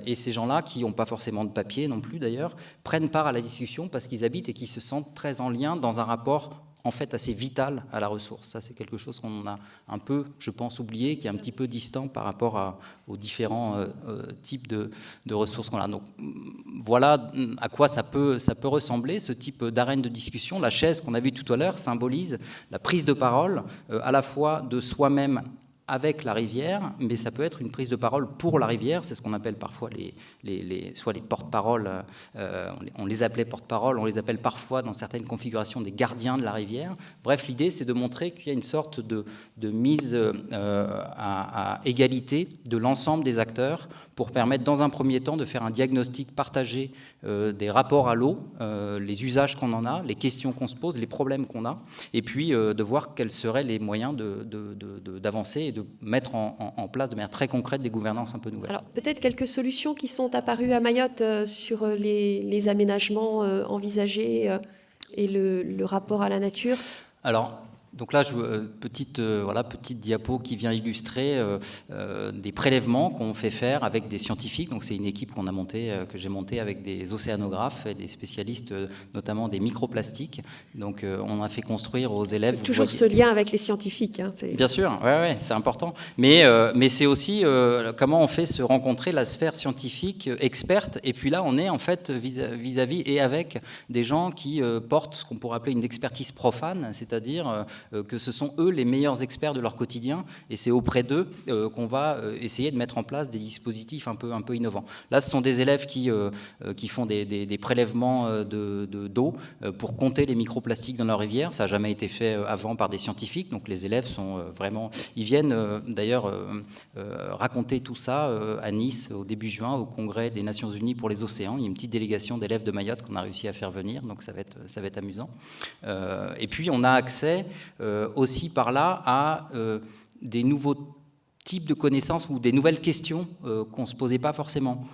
et ces gens-là qui n'ont pas forcément de papier non plus d'ailleurs, prennent part à la discussion parce qu'ils habitent et qu'ils se sentent très en lien dans un rapport en fait assez vital à la ressource. Ça, c'est quelque chose qu'on a un peu, je pense, oublié, qui est un petit peu distant par rapport aux différents types de ressources qu'on a. Donc, voilà à quoi ça peut ressembler, ce type d'arène de discussion. La chaise qu'on a vue tout à l'heure symbolise la prise de parole, à la fois de soi-même avec la rivière, mais ça peut être une prise de parole pour la rivière, c'est ce qu'on appelle parfois soit les porte-paroles, on les appelait porte-paroles, on les appelle parfois dans certaines configurations des gardiens de la rivière. Bref, l'idée c'est de montrer qu'il y a une sorte de mise à égalité de l'ensemble des acteurs pour permettre dans un premier temps de faire un diagnostic partagé des rapports à l'eau, les usages qu'on en a, les questions qu'on se pose, les problèmes qu'on a, et puis de voir quels seraient les moyens d'avancer et de mettre en place de manière très concrète des gouvernances un peu nouvelles.
Alors peut-être quelques solutions qui sont apparues à Mayotte sur les aménagements envisagés et le rapport à la nature.
Alors, donc là, petite diapo qui vient illustrer des prélèvements qu'on fait faire avec des scientifiques. Donc c'est une équipe que j'ai montée avec des océanographes et des spécialistes, notamment des microplastiques. Donc on a fait construire aux élèves.
Toujours ce lien avec les scientifiques. Hein,
bien sûr, ouais, c'est important. Mais c'est aussi comment on fait se rencontrer la sphère scientifique experte. Et puis là, on est en fait vis-à-vis et avec des gens qui portent ce qu'on pourrait appeler une expertise profane, c'est-à-dire que ce sont eux les meilleurs experts de leur quotidien, et c'est auprès d'eux qu'on va essayer de mettre en place des dispositifs un peu innovants. Là, ce sont des élèves qui font des prélèvements d'eau pour compter les microplastiques dans leurs rivières. Ça n'a jamais été fait avant par des scientifiques, donc les élèves sont vraiment... Ils viennent d'ailleurs raconter tout ça à Nice au début juin au congrès des Nations Unies pour les océans. Il y a une petite délégation d'élèves de Mayotte qu'on a réussi à faire venir, donc ça va être amusant. Et puis on a accès aussi par là à des nouveaux types de connaissances ou des nouvelles questions qu'on ne se posait pas forcément.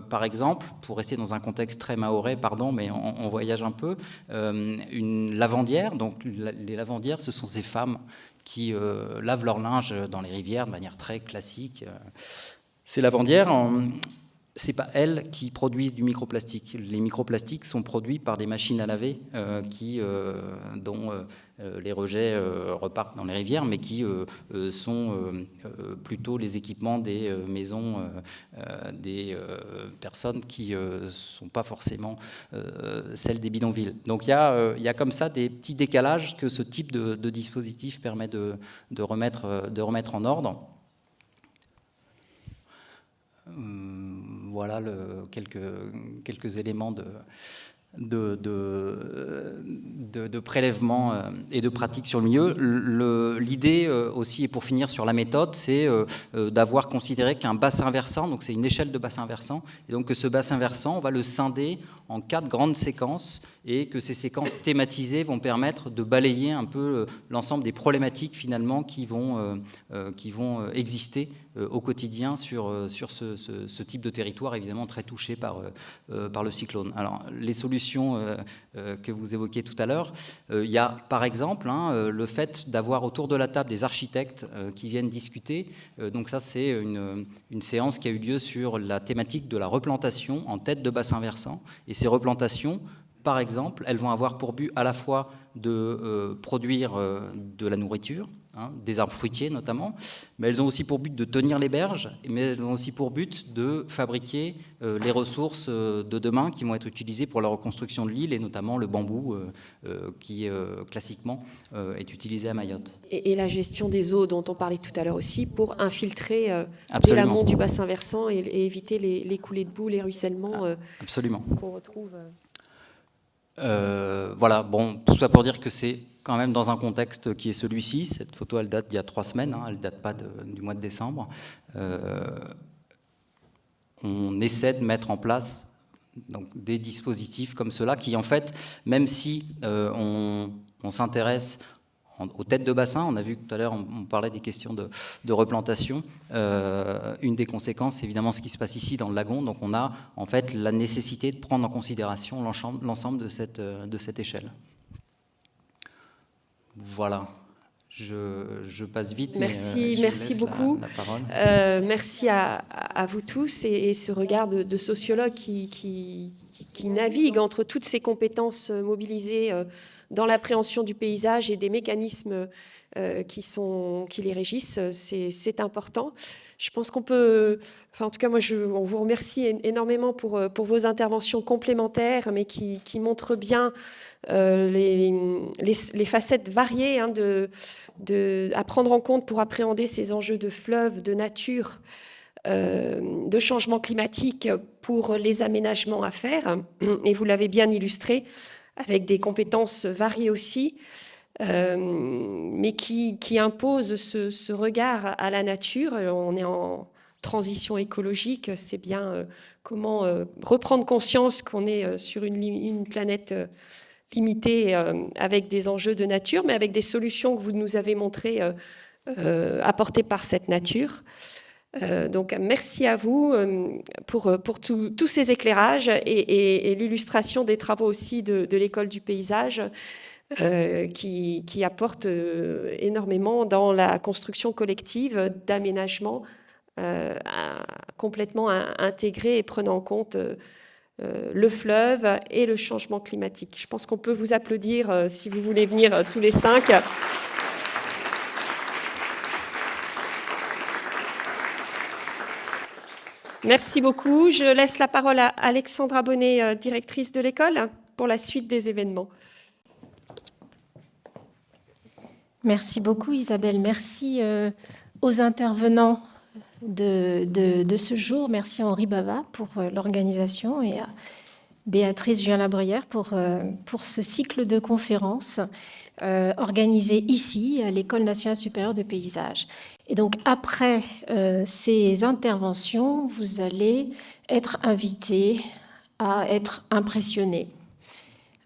Par exemple, pour rester dans un contexte très mahorais, pardon, mais on voyage un peu, une lavandière. Donc les lavandières, ce sont ces femmes qui lavent leur linge dans les rivières de manière très classique. Ces lavandières, c'est pas elles qui produisent du microplastique. Les microplastiques sont produits par des machines à laver dont les rejets repartent dans les rivières, mais qui sont plutôt les équipements des maisons des personnes qui sont pas forcément celles des bidonvilles. Donc il y a comme ça des petits décalages que ce type de dispositif permet de remettre en ordre. Voilà quelques éléments de prélèvement et de pratique sur le milieu. L'idée aussi, et pour finir sur la méthode, c'est d'avoir considéré qu'un bassin versant, donc c'est une échelle de bassin versant, et donc que ce bassin versant, on va le scinder en 4 grandes séquences, et que ces séquences thématisées vont permettre de balayer un peu l'ensemble des problématiques finalement qui vont exister au quotidien sur ce type de territoire, évidemment très touché par le cyclone. Alors, les solutions que vous évoquiez tout à l'heure, il y a par exemple le fait d'avoir autour de la table des architectes qui viennent discuter. Donc ça, c'est une séance qui a eu lieu sur la thématique de la replantation en tête de bassin versant. Et ces replantations, par exemple, elles vont avoir pour but à la fois de produire de la nourriture, des arbres fruitiers notamment, mais elles ont aussi pour but de tenir les berges, mais elles ont aussi pour but de fabriquer les ressources de demain qui vont être utilisées pour la reconstruction de l'île, et notamment le bambou qui classiquement est utilisé à Mayotte.
Et la gestion des eaux dont on parlait tout à l'heure aussi, pour infiltrer dès l'amont du bassin versant et éviter les coulées de boue, les ruissellements qu'on retrouve.
Voilà, bon, tout ça pour dire que c'est quand même dans un contexte qui est celui-ci. Cette photo, elle date d'il y a 3 semaines, elle ne date pas du mois de décembre. On essaie de mettre en place donc, des dispositifs comme cela qui, en fait, même si on s'intéresse aux têtes de bassin, on a vu tout à l'heure, on parlait des questions de replantation. Une des conséquences, c'est évidemment ce qui se passe ici dans le lagon. Donc on a en fait la nécessité de prendre en considération l'ensemble de cette échelle. Voilà. Je passe vite.
Merci beaucoup.
La parole.
Merci à vous tous et ce regard de sociologue qui navigue entre toutes ces compétences mobilisées dans l'appréhension du paysage et des mécanismes qui les régissent, c'est important. Je pense qu'on peut... Enfin, en tout cas, moi, on vous remercie énormément pour vos interventions complémentaires, mais qui montrent bien les facettes variées à prendre en compte pour appréhender ces enjeux de fleuves, de nature, de changement climatique pour les aménagements à faire. Et vous l'avez bien illustré, avec des compétences variées aussi, mais qui imposent ce regard à la nature. On est en transition écologique, c'est bien comment reprendre conscience qu'on est sur une planète limitée avec des enjeux de nature, mais avec des solutions que vous nous avez montrées apportées par cette nature. Donc merci à vous pour tous ces éclairages et l'illustration des travaux aussi de l'école du paysage qui apportent énormément dans la construction collective d'aménagement complètement intégré et prenant en compte le fleuve et le changement climatique. Je pense qu'on peut vous applaudir si vous voulez venir tous les 5. Merci beaucoup. Je laisse la parole à Alexandra Bonnet, directrice de l'école, pour la suite des événements.
Merci beaucoup Isabelle, merci aux intervenants de ce jour, merci à Henri Bava pour l'organisation et à Béatrice Julien-Labruyère pour ce cycle de conférences organisé ici à l'École nationale supérieure de paysage. Et donc après ces interventions, vous allez être invités à être impressionnés,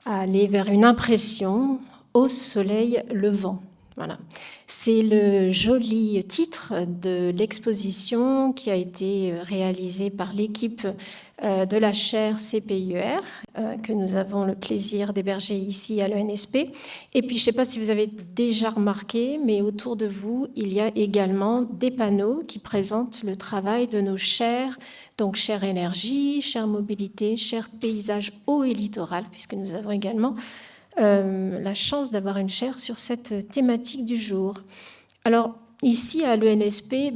à aller vers une impression au soleil levant. Voilà. C'est le joli titre de l'exposition qui a été réalisée par l'équipe de la chaire CPIER que nous avons le plaisir d'héberger ici à l'ENSP. Et puis, je ne sais pas si vous avez déjà remarqué, mais autour de vous, il y a également des panneaux qui présentent le travail de nos chaires, donc chaire énergie, chaire mobilité, chaire paysage eau et littoral, puisque nous avons également la chance d'avoir une chaire sur cette thématique du jour. Alors, ici, à l'ENSP,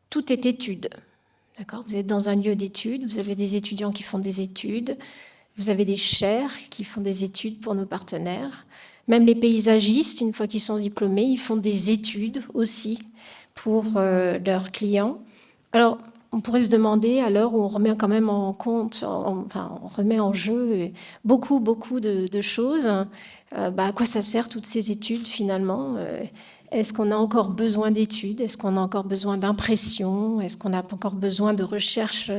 tout est étude. D'accord ? Vous êtes dans un lieu d'études, vous avez des étudiants qui font des études, vous avez des chaires qui font des études pour nos partenaires. Même les paysagistes, une fois qu'ils sont diplômés, ils font des études aussi pour leurs clients. Alors, on pourrait se demander, à l'heure où on remet quand même en compte, on remet en jeu beaucoup de choses, à quoi ça sert toutes ces études finalement ? Est-ce qu'on a encore besoin d'études ? Est-ce qu'on a encore besoin d'impressions ? Est-ce qu'on a encore besoin de recherches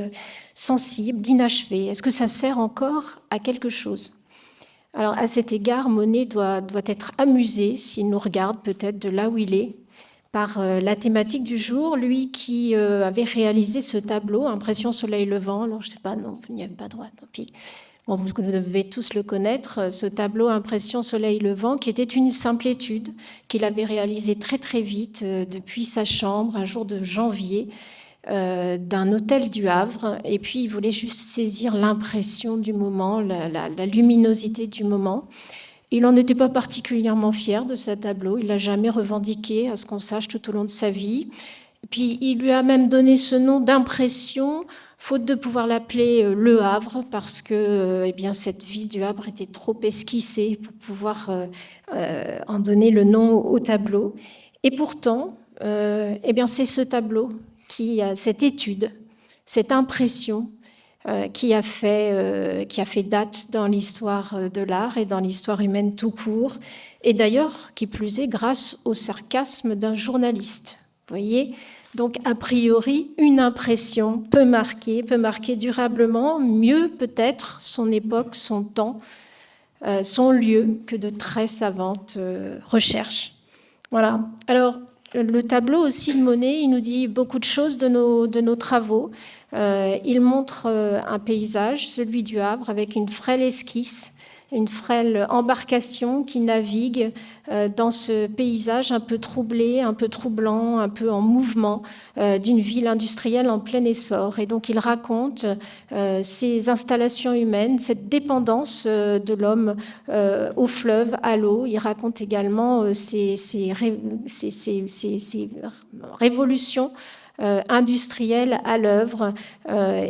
sensibles, d'inachevées ? Est-ce que ça sert encore à quelque chose ? Alors, à cet égard, Monet doit être amusé s'il nous regarde peut-être de là où il est, par la thématique du jour, lui qui avait réalisé ce tableau, Impression soleil levant. Alors, je ne sais pas, non, il n'y avait pas droit, tant pis. Bon, vous devez tous le connaître, ce tableau Impression soleil levant, qui était une simple étude qu'il avait réalisée très très vite depuis sa chambre, un jour de janvier, d'un hôtel du Havre. Et puis, il voulait juste saisir l'impression du moment, la luminosité du moment. Il n'en était pas particulièrement fier de ce tableau. Il ne l'a jamais revendiqué, à ce qu'on sache, tout au long de sa vie. Et puis, il lui a même donné ce nom d'impression, faute de pouvoir l'appeler Le Havre, parce que cette ville du Havre était trop esquissée pour pouvoir en donner le nom au tableau. Et pourtant, c'est ce tableau, cette étude, cette impression, qui a fait date dans l'histoire de l'art et dans l'histoire humaine tout court, et d'ailleurs, qui plus est, grâce au sarcasme d'un journaliste. Vous voyez ? Donc, a priori, une impression peut marquer durablement, mieux peut-être son époque, son temps, son lieu, que de très savantes recherches. Voilà. Alors, le tableau aussi de Monet, il nous dit beaucoup de choses de nos travaux. Il montre un paysage, celui du Havre, avec une frêle esquisse, une frêle embarcation qui navigue dans ce paysage un peu troublé, un peu troublant, un peu en mouvement d'une ville industrielle en plein essor. Et donc il raconte ces installations humaines, cette dépendance de l'homme au fleuve, à l'eau. Il raconte également ces révolutions industrielle à l'œuvre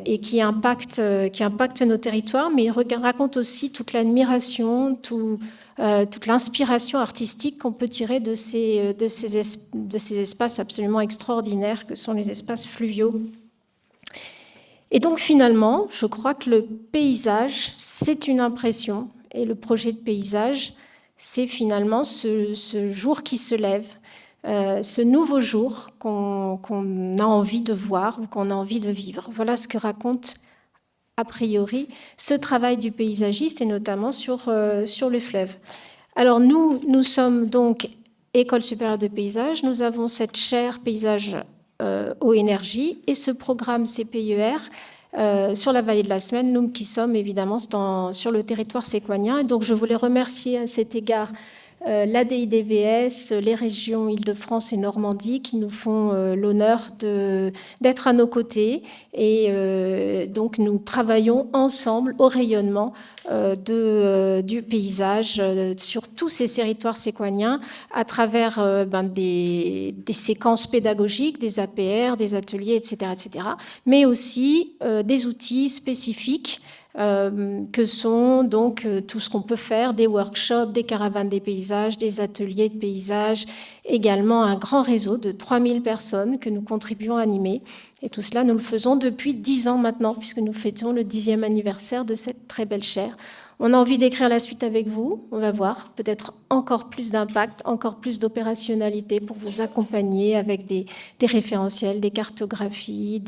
et qui impacte nos territoires, mais il raconte aussi toute l'admiration, toute l'inspiration artistique qu'on peut tirer de ces espaces absolument extraordinaires que sont les espaces fluviaux. Et donc finalement, je crois que le paysage, c'est une impression, et le projet de paysage, c'est finalement ce jour qui se lève, ce nouveau jour qu'on a envie de voir ou qu'on a envie de vivre. Voilà ce que raconte a priori ce travail du paysagiste et notamment sur le fleuve. Alors nous sommes donc École supérieure de paysage, nous avons cette chaire paysage eau énergie et ce programme CPIER sur la vallée de la Seine, nous qui sommes évidemment sur le territoire séquoien. Et donc je voulais remercier à cet égard l'ADIDVS, les régions Île-de-France et Normandie qui nous font l'honneur d'être à nos côtés. Et donc nous travaillons ensemble au rayonnement du paysage sur tous ces territoires séquoiens à travers des séquences pédagogiques, des APR, des ateliers, etc., mais aussi des outils spécifiques que sont donc tout ce qu'on peut faire, des workshops, des caravanes des paysages, des ateliers de paysage, également un grand réseau de 3000 personnes que nous contribuons à animer. Et tout cela, nous le faisons depuis 10 ans maintenant, puisque nous fêtons le 10e anniversaire de cette très belle chaire. On a envie d'écrire la suite avec vous, on va voir, peut-être encore plus d'impact, encore plus d'opérationnalité pour vous accompagner avec des référentiels, des cartographies,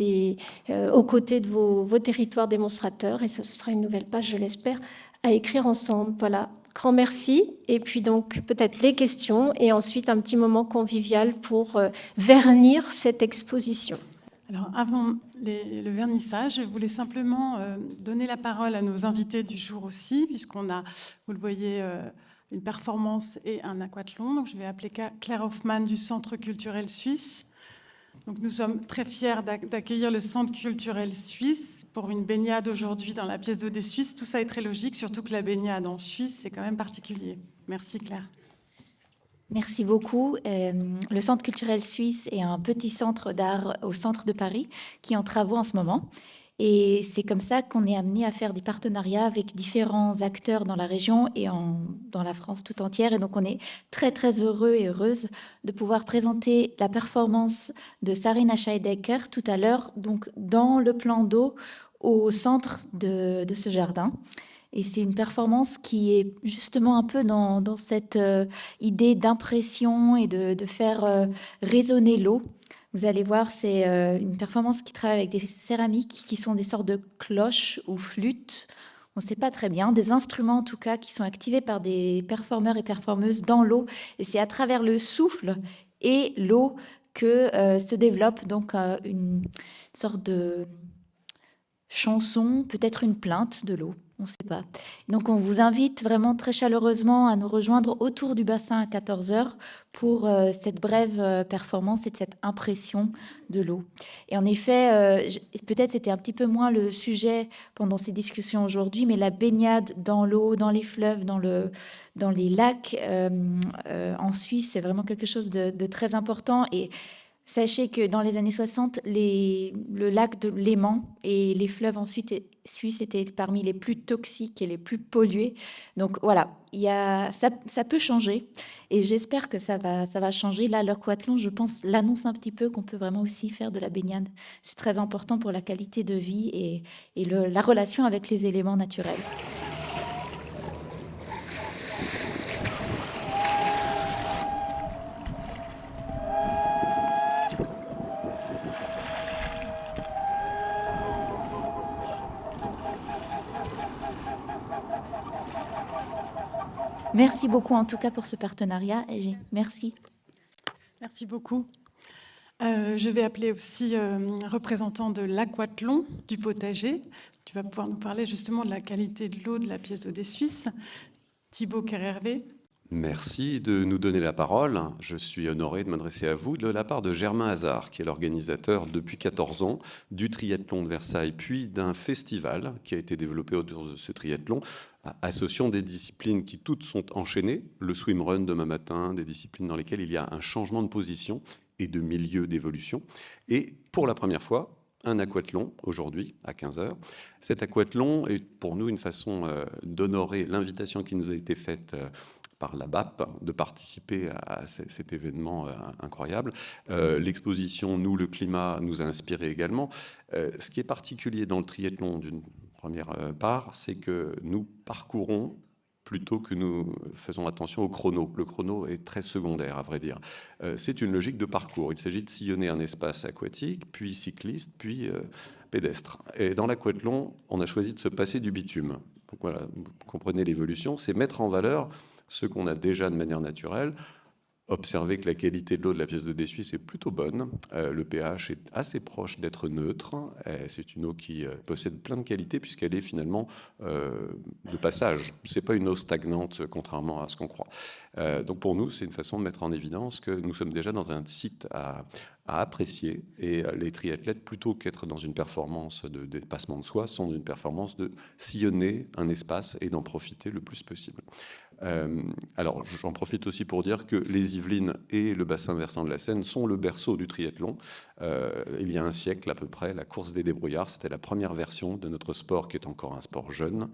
aux côtés de vos territoires démonstrateurs. Et ça, ce sera une nouvelle page, je l'espère, à écrire ensemble. Voilà, grand merci. Et puis donc peut-être les questions et ensuite un petit moment convivial pour vernir cette exposition.
Alors, avant le vernissage, je voulais simplement donner la parole à nos invités du jour aussi, puisqu'on a, vous le voyez, une performance et un aquathlon. Donc, je vais appeler Claire Hoffmann du Centre culturel suisse. Donc, nous sommes très fiers d'accueillir le Centre culturel suisse pour une baignade aujourd'hui dans la pièce d'eau des Suisses. Tout ça est très logique, surtout que la baignade en Suisse, c'est quand même particulier. Merci Claire.
Merci beaucoup. Le Centre culturel suisse est un petit centre d'art au centre de Paris qui est en travaux en ce moment. Et c'est comme ça qu'on est amené à faire des partenariats avec différents acteurs dans la région et dans la France tout entière. Et donc, on est très, très heureux et heureuse de pouvoir présenter la performance de Sarina Scheidecker tout à l'heure, donc dans le plan d'eau au centre de ce jardin. Et c'est une performance qui est justement un peu dans cette idée d'impression et de faire résonner l'eau. Vous allez voir, c'est une performance qui travaille avec des céramiques qui sont des sortes de cloches ou flûtes. On ne sait pas très bien, des instruments en tout cas qui sont activés par des performeurs et performeuses dans l'eau. Et c'est à travers le souffle et l'eau que se développe donc une sorte de chanson, peut-être une plainte de l'eau. On ne sait pas. Donc, on vous invite vraiment très chaleureusement à nous rejoindre autour du bassin à 14h pour cette brève performance et cette impression de l'eau. Et en effet, peut-être c'était un petit peu moins le sujet pendant ces discussions aujourd'hui, mais la baignade dans l'eau, dans les fleuves, dans les lacs en Suisse, c'est vraiment quelque chose de très important. Et sachez que dans les années 60, le lac de Léman et les fleuves ensuite suisses étaient parmi les plus toxiques et les plus pollués. Donc voilà, ça peut changer et j'espère que ça va changer. Là, l'aquathlon, je pense, l'annonce un petit peu qu'on peut vraiment aussi faire de la baignade. C'est très important pour la qualité de vie et la relation avec les éléments naturels. Merci beaucoup en tout cas pour ce partenariat. Merci.
Merci beaucoup. Je vais appeler aussi représentant de l'aquathlon du potager. Tu vas pouvoir nous parler justement de la qualité de l'eau de la pièce d'eau des Suisses. Thibaut Kerhervé.
Merci de nous donner la parole. Je suis honoré de m'adresser à vous de la part de Germain Hazard, qui est l'organisateur depuis 14 ans du triathlon de Versailles, puis d'un festival qui a été développé autour de ce triathlon, associant des disciplines qui toutes sont enchaînées, le swimrun demain matin, des disciplines dans lesquelles il y a un changement de position et de milieu d'évolution. Et pour la première fois, un aquathlon aujourd'hui à 15h. Cet aquathlon est pour nous une façon d'honorer l'invitation qui nous a été faite par la BAP de participer à cet événement incroyable. L'exposition Nous, le climat nous a inspiré également. Ce qui est particulier dans le triathlon d'une première part, c'est que nous parcourons plutôt que nous faisons attention au chrono. Le chrono est très secondaire, à vrai dire. C'est une logique de parcours. Il s'agit de sillonner un espace aquatique, puis cycliste, puis pédestre. Et dans l'aquathlon, on a choisi de se passer du bitume. Donc voilà, vous comprenez l'évolution, c'est mettre en valeur ce qu'on a déjà de manière naturelle, observer que la qualité de l'eau de la pièce d'eau des Suisses est plutôt bonne. Le pH est assez proche d'être neutre. C'est une eau qui possède plein de qualités puisqu'elle est finalement de passage. Ce n'est pas une eau stagnante, contrairement à ce qu'on croit. Donc pour nous, c'est une façon de mettre en évidence que nous sommes déjà dans un site à apprécier. Et les triathlètes, plutôt qu'être dans une performance de dépassement de soi, sont dans une performance de sillonner un espace et d'en profiter le plus possible. Alors, j'en profite aussi pour dire que les Yvelines et le bassin versant de la Seine sont le berceau du triathlon. Il y a un siècle à peu près, la course des débrouillards, c'était la première version de notre sport qui est encore un sport jeune.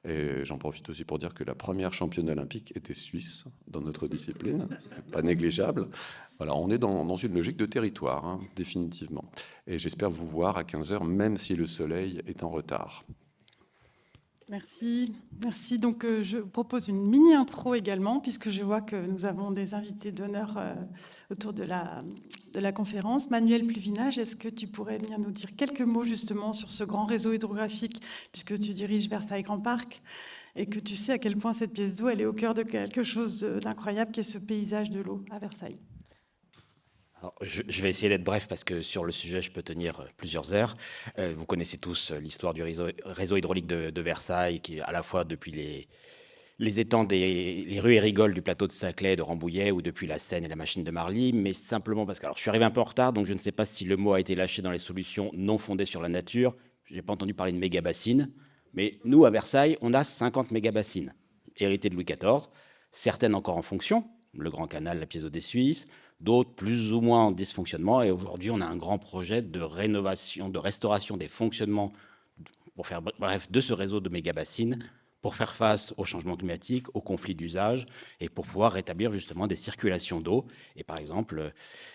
Et j'en profite aussi pour dire que la première championne olympique était suisse dans notre discipline, pas négligeable. Voilà, on est dans une logique de territoire, hein, définitivement. Et j'espère vous voir à 15h, même si le soleil est en retard.
Merci. Merci. Donc, je propose une mini-impro également, puisque je vois que nous avons des invités d'honneur autour de la conférence. Manuel Pluvinage, est-ce que tu pourrais venir nous dire quelques mots justement sur ce grand réseau hydrographique, puisque tu diriges Versailles Grand Parc, et que tu sais à quel point cette pièce d'eau, elle est au cœur de quelque chose d'incroyable, qui est ce paysage de l'eau à Versailles.
Alors, je vais essayer d'être bref parce que sur le sujet, je peux tenir plusieurs heures. Vous connaissez tous l'histoire du réseau hydraulique de Versailles, qui est à la fois depuis les étangs les rues et rigoles du plateau de Saclay, de Rambouillet, ou depuis la Seine et la machine de Marly, mais simplement parce que alors, je suis arrivé un peu en retard, donc je ne sais pas si le mot a été lâché dans les solutions non fondées sur la nature. Je n'ai pas entendu parler de méga-bassines, mais nous, à Versailles, on a 50 méga-bassines, héritées de Louis XIV, certaines encore en fonction, le Grand Canal, la pièce d'eau des Suisses, d'autres plus ou moins en dysfonctionnement. Et aujourd'hui, on a un grand projet de rénovation, de restauration des fonctionnements, pour faire bref, de ce réseau de méga-bassines, pour faire face au changement climatique, aux conflits d'usage, et pour pouvoir rétablir justement des circulations d'eau. Et par exemple,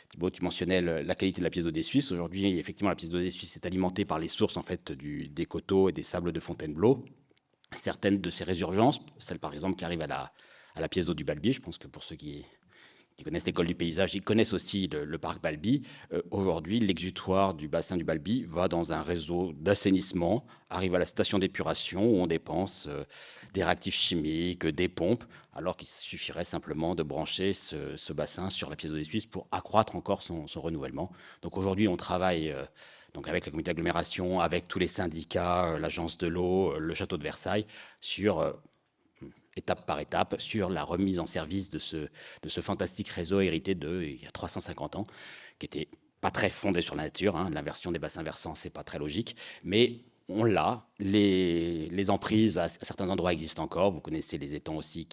Thibaut, tu mentionnais la qualité de la pièce d'eau des Suisses. Aujourd'hui, effectivement, la pièce d'eau des Suisses est alimentée par les sources en fait, des coteaux et des sables de Fontainebleau. Certaines de ces résurgences, celle par exemple qui arrive à la pièce d'eau du Balby, je pense que pour ceux qui connaissent l'école du paysage, ils connaissent aussi le parc Balby. Aujourd'hui, l'exutoire du bassin du Balby va dans un réseau d'assainissement, arrive à la station d'épuration où on dépense des réactifs chimiques, des pompes, alors qu'il suffirait simplement de brancher ce bassin sur la pièce d'eau des Suisses pour accroître encore son renouvellement. Donc aujourd'hui, on travaille donc avec la communauté d'agglomération, avec tous les syndicats, l'agence de l'eau, le château de Versailles, sur étape par étape, sur la remise en service de ce fantastique réseau hérité il y a 350 ans, qui n'était pas très fondé sur la nature. Hein. L'inversion des bassins versants, c'est pas très logique, mais on l'a. Les emprises à certains endroits existent encore. Vous connaissez les étangs aussi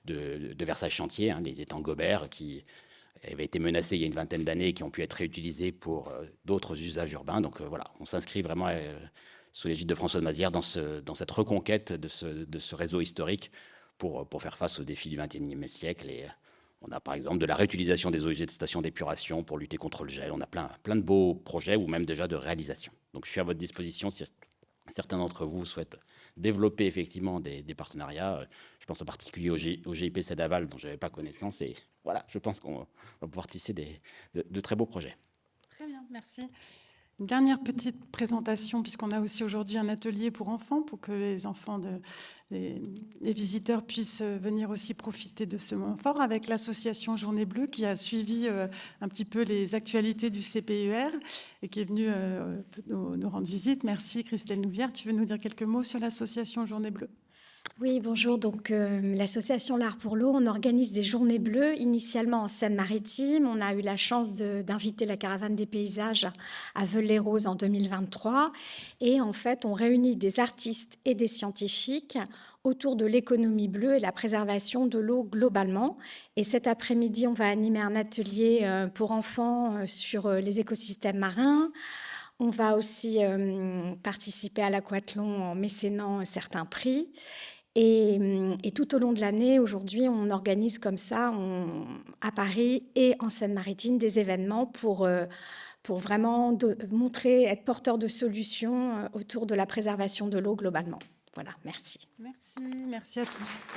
de Versailles Chantier, hein, les étangs Gobert, qui avaient été menacés il y a une vingtaine d'années et qui ont pu être réutilisés pour d'autres usages urbains. Donc voilà, on s'inscrit vraiment sous l'égide de François de Mazières dans cette reconquête de ce réseau historique pour faire face aux défis du XXIe siècle. Et on a par exemple de la réutilisation des eaux usées de stations d'épuration pour lutter contre le gel. On a plein de beaux projets ou même déjà de réalisation. Donc je suis à votre disposition si certains d'entre vous souhaitent développer effectivement des partenariats. Je pense en particulier au GIP Seine-Aval dont je n'avais pas connaissance. Et voilà, je pense qu'on va pouvoir tisser de très beaux projets.
Très bien, merci. Une dernière petite présentation, puisqu'on a aussi aujourd'hui un atelier pour enfants, pour que les enfants, les visiteurs puissent venir aussi profiter de ce moment fort, avec l'association Journée Bleue qui a suivi un petit peu les actualités du CPER et qui est venue nous rendre visite. Merci Christelle Nouvière. Tu veux nous dire quelques mots sur l'association Journée Bleue ?
Oui, bonjour. Donc, l'association L'Art pour l'eau, on organise des journées bleues, initialement en Seine-Maritime. On a eu la chance d'inviter la Caravane des paysages à Veules-les-Roses en 2023. Et en fait, on réunit des artistes et des scientifiques autour de l'économie bleue et la préservation de l'eau globalement. Et cet après-midi, on va animer un atelier pour enfants sur les écosystèmes marins. On va aussi participer à l'aquathlon en mécénant certains prix. Et tout au long de l'année, aujourd'hui, on organise comme ça à Paris et en Seine-Maritime des événements pour vraiment montrer, être porteur de solutions autour de la préservation de l'eau globalement. Voilà, merci.
Merci à tous.